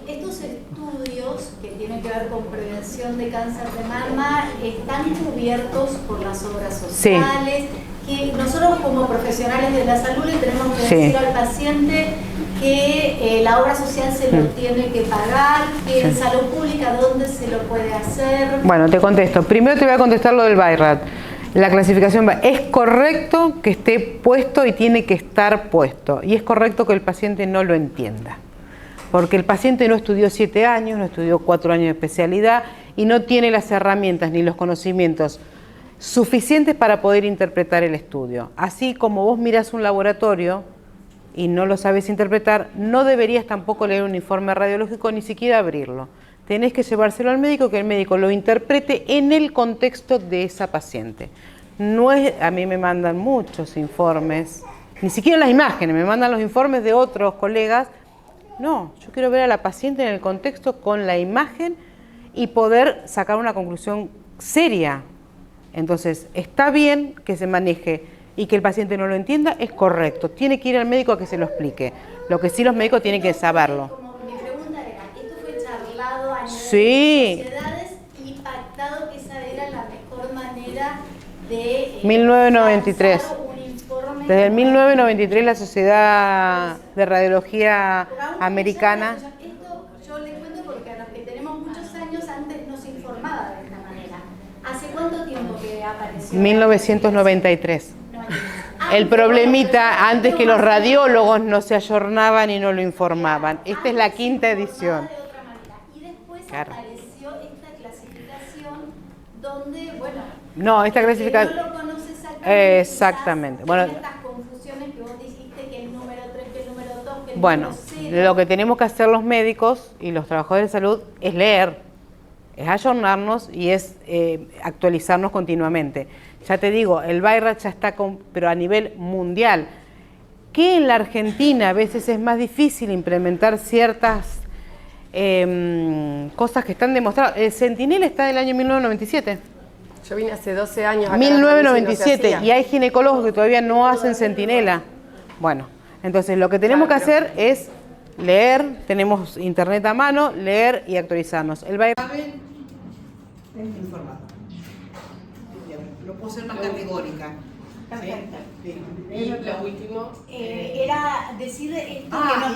Estos estudios que tienen que ver con prevención de cáncer de mama están cubiertos por las obras sociales, que nosotros como profesionales de la salud le tenemos que decir al paciente que la obra social se lo tiene que pagar, que en salud pública dónde se lo puede hacer. Bueno, te contesto. Primero te voy a contestar lo del BI-RAD. La clasificación es correcto que esté puesto y tiene que estar puesto. Y es correcto que el paciente no lo entienda. Porque el paciente no estudió 7 años, no estudió 4 años de especialidad y no tiene las herramientas ni los conocimientos suficientes para poder interpretar el estudio. Así como vos mirás un laboratorio y no lo sabes interpretar, no deberías tampoco leer un informe radiológico ni siquiera abrirlo. Tenés que llevárselo al médico, que el médico lo interprete en el contexto de esa paciente. No es, a mí me mandan muchos informes, ni siquiera las imágenes, me mandan los informes de otros colegas. No, yo quiero ver a la paciente en el contexto con la imagen y poder sacar una conclusión seria. Entonces, está bien que se maneje y que el paciente no lo entienda, es correcto. Tiene que ir al médico a que se lo explique. Lo que sí los médicos tienen que saberlo. Mi pregunta era, ¿esto fue charlado a nivel Sí. de sociedades y pactado que esa era la mejor manera de 1993. lanzar un informe? Desde el 1993 la Sociedad de Radiología Americana. Esto yo les cuento porque a los que tenemos muchos años antes no se informaba de esta manera. ¿Hace cuánto tiempo que apareció? 1993. El problemita, antes que los radiólogos no se ayornaban y no lo informaban. Esta es la 5ª edición. Y después apareció esta clasificación donde, bueno, No, esta clasificación... no lo conoce exactamente. Exactamente. Bueno, estas confusiones que vos dijiste, que el número 3, que el número 2, que el bueno, número 0. lo que tenemos que hacer los médicos y los trabajadores de salud es leer, es ayornarnos y es actualizarnos continuamente. Ya te digo, el BI-RAD ya está, pero a nivel mundial. Que en la Argentina a veces es más difícil implementar ciertas cosas que están demostradas. El Centinela está del año 1997. Yo vine hace 12 años acá 1997 no se y hay ginecólogos que todavía no hacen centinela. Bueno, entonces lo que tenemos que hacer es leer, tenemos internet a mano, leer y actualizarnos. El BI-RAD informado. No puedo ser más categórica. Perfecto. Y lo último Era decir esto la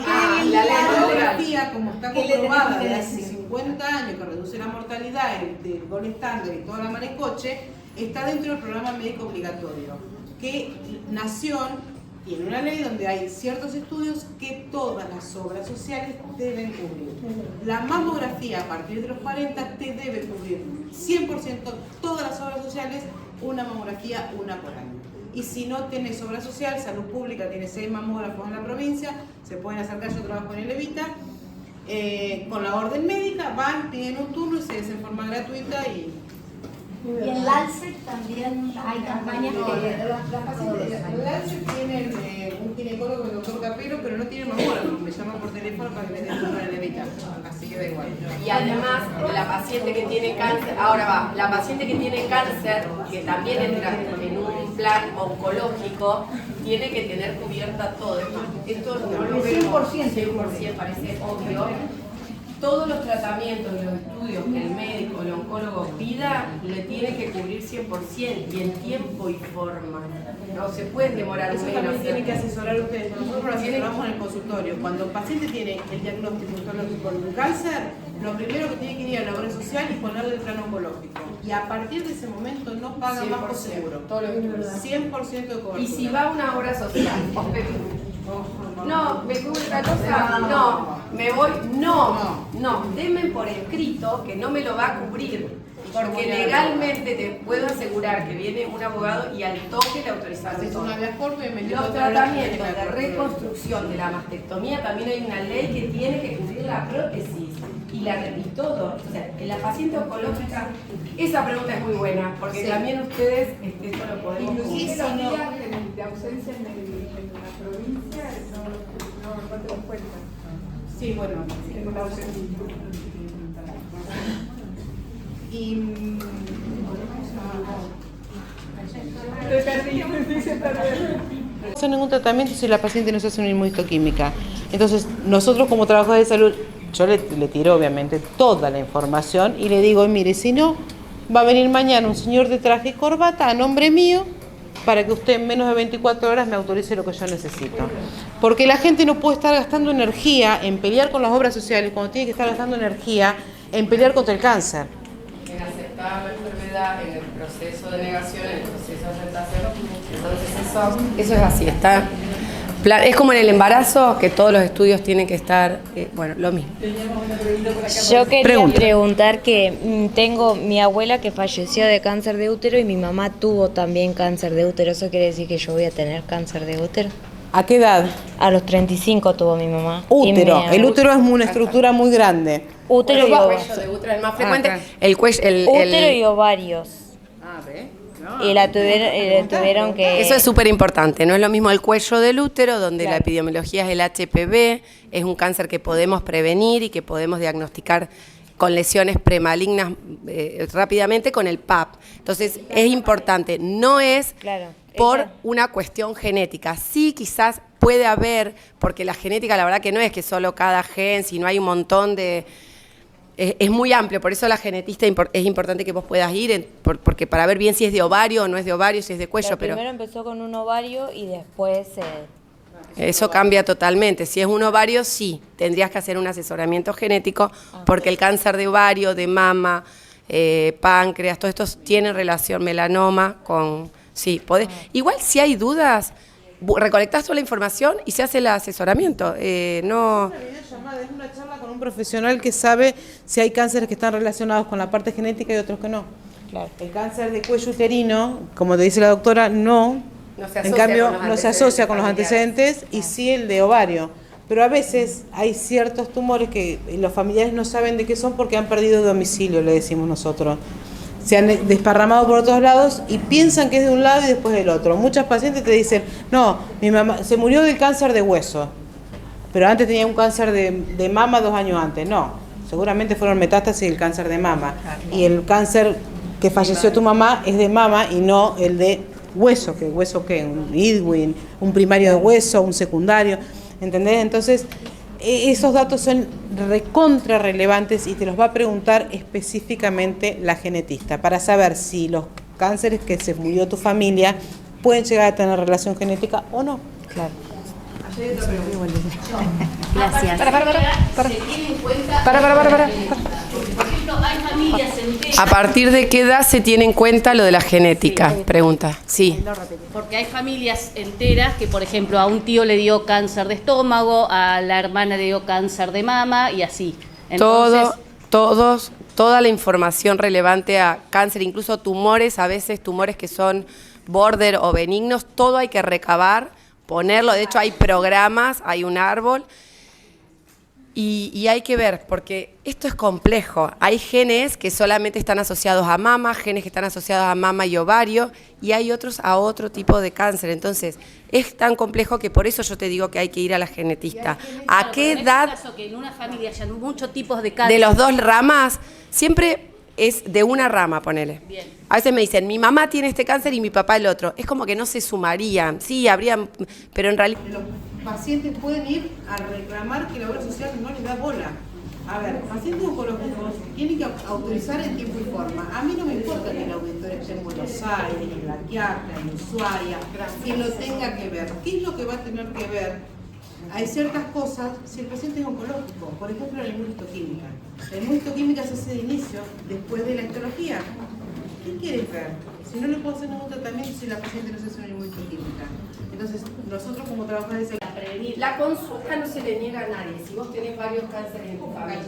mamografía, como está ¿Qué le comprobada tenemos que de hace decir? 50 años, que reduce la mortalidad del gol estándar y toda la manecoche, está dentro del programa médico obligatorio, que nació y en una ley donde hay ciertos estudios que todas las obras sociales deben cubrir. La mamografía a partir de los 40 te debe cubrir 100% todas las obras sociales, una mamografía, una por año. Y si no tenés obra social, salud pública tiene 6 mamógrafos en la provincia, se pueden acercar, yo trabajo en el Evita, con la orden médica, van, piden un turno y se hace en forma gratuita. Y en la ALSEC también hay campañas que... el ALSEC tiene un ginecólogo, el doctor Capero, pero no tiene mamógrafo, me llaman por teléfono para que me den turno en el Evita, así que da igual. Y además, la paciente que tiene cáncer, ahora va, la paciente que tiene cáncer, que también entra en un plan oncológico, tiene que tener cubierta todo esto. Esto no lo vemos 100%, parece obvio. Todos los tratamientos y los estudios que el médico, el oncólogo pida, le tiene que cubrir 100% y en tiempo y forma. No se puede demorar Eso menos. también tiene que asesorar ustedes. Nosotros lo asesoramos en el consultorio. Cuando el paciente tiene el diagnóstico oncológico de un cáncer, lo primero que tiene que ir a la obra social y ponerle el plan oncológico. Y a partir de ese momento no paga más por seguro. 100% de cobertura. Y si va a una obra social, no, me cubre otra cosa, no, me voy, no, denme por escrito que no me lo va a cubrir, porque legalmente te puedo asegurar que viene un abogado y al toque le autorizaron todo. Los tratamientos de reconstrucción de la mastectomía también hay una ley que tiene que cubrir la prótesis y todo, o sea, en la paciente oncológica, esa pregunta es muy buena, porque también ustedes esto lo podemos inclusive cubrir. los días de ausencia en la provincia no te das cuenta. Sí, bueno, Tengo la ausencia. y Te perdí, se perdió. No hace ningún tratamiento si la paciente no se hace una inmunohistoquímica. Entonces, nosotros como trabajadores de salud, yo le tiro obviamente toda la información y le digo, mire, si no, va a venir mañana un señor de traje y corbata a nombre mío para que usted en menos de 24 horas me autorice lo que yo necesito. Porque la gente no puede estar gastando energía en pelear con las obras sociales cuando tiene que estar gastando energía en pelear contra el cáncer. En aceptar la enfermedad, en el proceso de negación, en el proceso de aceptación. Entonces eso es así, está. Es como en el embarazo, que todos los estudios tienen que estar, bueno, lo mismo. Yo quería preguntar que tengo mi abuela que falleció de cáncer de útero y mi mamá tuvo también cáncer de útero. ¿Eso quiere decir que yo voy a tener cáncer de útero? ¿A qué edad? A los 35 tuvo mi mamá. Útero. El útero es una estructura muy grande. Útero y ovarios. El cuello de útero es el más frecuente. Claro. El cuello, útero y ovarios. ¿Ve? Y la tuvieron que... Eso es súper importante, no es lo mismo el cuello del útero, donde la epidemiología es el HPV, es un cáncer que podemos prevenir y que podemos diagnosticar con lesiones premalignas rápidamente con el PAP. Entonces es importante, no es por una cuestión genética, sí quizás puede haber, porque la genética la verdad que no es que solo cada gen, sino hay un montón de... Es muy amplio, por eso la genetista es importante que vos puedas ir, porque para ver bien si es de ovario o no es de ovario, si es de cuello. Pero primero empezó con un ovario y después... eso cambia totalmente. Si es un ovario, sí, tendrías que hacer un asesoramiento genético, porque el cáncer de ovario, de mama, páncreas, todos estos tienen relación, melanoma, con... Sí, podés. Igual si hay dudas... recolectás toda la información y se hace el asesoramiento. No... Es una charla con un profesional que sabe si hay cánceres que están relacionados con la parte genética y otros que no. Claro. El cáncer de cuello uterino, como te dice la doctora, no en cambio no se asocia con los antecedentes y sí el de ovario. Pero a veces hay ciertos tumores que los familiares no saben de qué son porque han perdido domicilio, le decimos nosotros. Se han desparramado por otros lados y piensan que es de un lado y después del otro. Muchas pacientes te dicen, no, mi mamá se murió del cáncer de hueso, pero antes tenía un cáncer de mama 2 años antes. No, seguramente fueron metástasis del cáncer de mama. Y el cáncer que falleció tu mamá es de mama y no el de hueso. ¿Qué hueso qué? Un Idwin, un primario de hueso, un secundario. ¿Entendés? Entonces, esos datos son recontra relevantes y te los va a preguntar específicamente la genetista para saber si los cánceres que se murió tu familia pueden llegar a tener relación genética o no. Claro. Gracias. ¿A partir de qué edad se tiene en cuenta lo de la genética? Pregunta. Sí. Porque hay familias enteras que, por ejemplo, a un tío le dio cáncer de estómago, a la hermana le dio cáncer de mama y así. Entonces, toda la información relevante a cáncer, incluso tumores, a veces tumores que son border o benignos, todo hay que recabar, ponerlo. De hecho, hay programas, hay un árbol. Y hay que ver, porque esto es complejo. Hay genes que solamente están asociados a mama, genes que están asociados a mama y ovario, y hay otros a otro tipo de cáncer. Entonces, es tan complejo que por eso yo te digo que hay que ir a la genetista. ¿A qué edad? Caso que en una familia hay muchos tipos de cáncer. De los dos ramas, siempre es de una rama, ponele. Bien. A veces me dicen, mi mamá tiene este cáncer y mi papá el otro. Es como que no se sumarían. Sí, habrían, pero en realidad... Pacientes pueden ir a reclamar que la obra social no les da bola. A ver, pacientes oncológicos tienen que autorizar en tiempo y forma. A mí no me importa que el auditor esté en Buenos Aires, en La Quiaca, en Ushuaia, que lo tenga que ver. ¿Qué es lo que va a tener que ver? Hay ciertas cosas, si el paciente es oncológico, por ejemplo la inmunohistoquímica. La inmunohistoquímica se hace de inicio, después de la histología. ¿Qué quieres ver? Si no le puedo hacer ningún tratamiento si la paciente no se hace una inmunohistoquímica. Entonces, nosotros como trabajadores de prevenir. La consulta no se le niega a nadie. Si vos tenés varios cánceres en tu familia,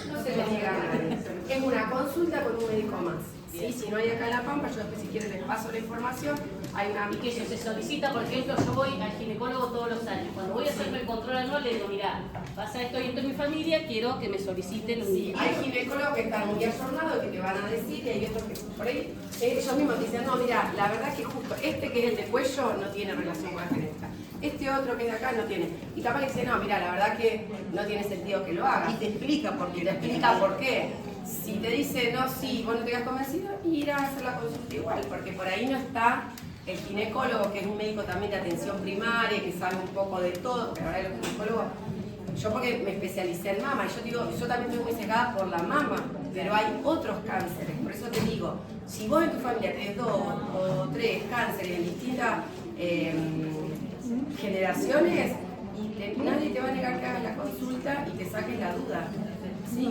no se le niega a nadie. Es una consulta con un médico más. ¿Sí? Si no hay acá en La Pampa, yo después si quieren les paso la información. Hay una... Y que eso se solicita, por ejemplo, yo voy al ginecólogo todos los años. Cuando voy a hacerme el control anual, le digo, mirá, pasa esto y esto en mi familia, quiero que me soliciten un... Sí, hay ginecólogos que están muy ayornados, que te van a decir, y hay otros que por ahí, ellos mismos dicen, no, mira, la verdad que justo este que es el de cuello no tiene relación con la genética. Este otro que es de acá no tiene. Y capaz le dice, no, mira, la verdad que no tiene sentido que lo hagas. Y te explica por qué. Y te explica por qué. Si te dice, no, sí, vos no te quedas convencido, ir a hacer la consulta igual, porque por ahí no está el ginecólogo, que es un médico también de atención primaria, que sabe un poco de todo, pero ahora los ginecólogos, yo porque me especialicé en mama, y yo digo, yo también estoy muy cegada por la mama, pero hay otros cánceres, por eso te digo, si vos en tu familia tenés 2 o 3 cánceres en distintas generaciones, y nadie te va a negar que hagas la consulta y te saques la duda. Sí.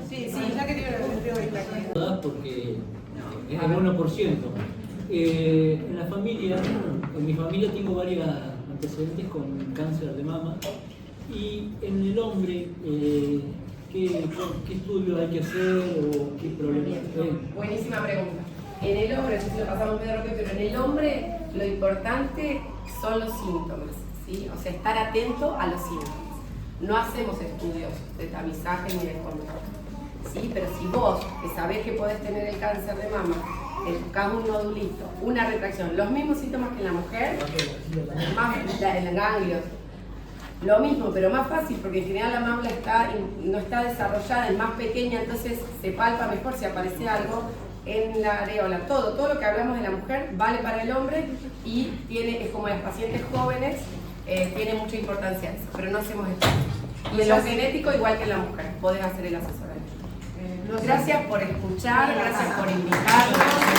Sí, ya que te porque es el 1%. En la familia, en mi familia tengo varios antecedentes con cáncer de mama, y en el hombre, ¿qué estudio hay que hacer o qué problemas hay? Buenísima pregunta. En el hombre, no sé si lo pasamos medio rápido, pero en el hombre lo importante son los síntomas, ¿sí? O sea, estar atento a los síntomas. No hacemos estudios de tamizaje ni de control, ¿sí? Pero si vos, que sabés que podés tener el cáncer de mama, te buscás un nodulito, una retracción, los mismos síntomas que en la mujer, más en ganglios, lo mismo, pero más fácil, porque en general la mama no está desarrollada, es más pequeña, entonces se palpa mejor si aparece algo en la areola. Todo lo que hablamos de la mujer vale para el hombre, y es como las pacientes jóvenes, tiene mucha importancia eso, pero no hacemos estudios. Y en lo genético, igual que en la mujer, podés hacer el asesoramiento. Gracias por escuchar, gracias por invitarnos.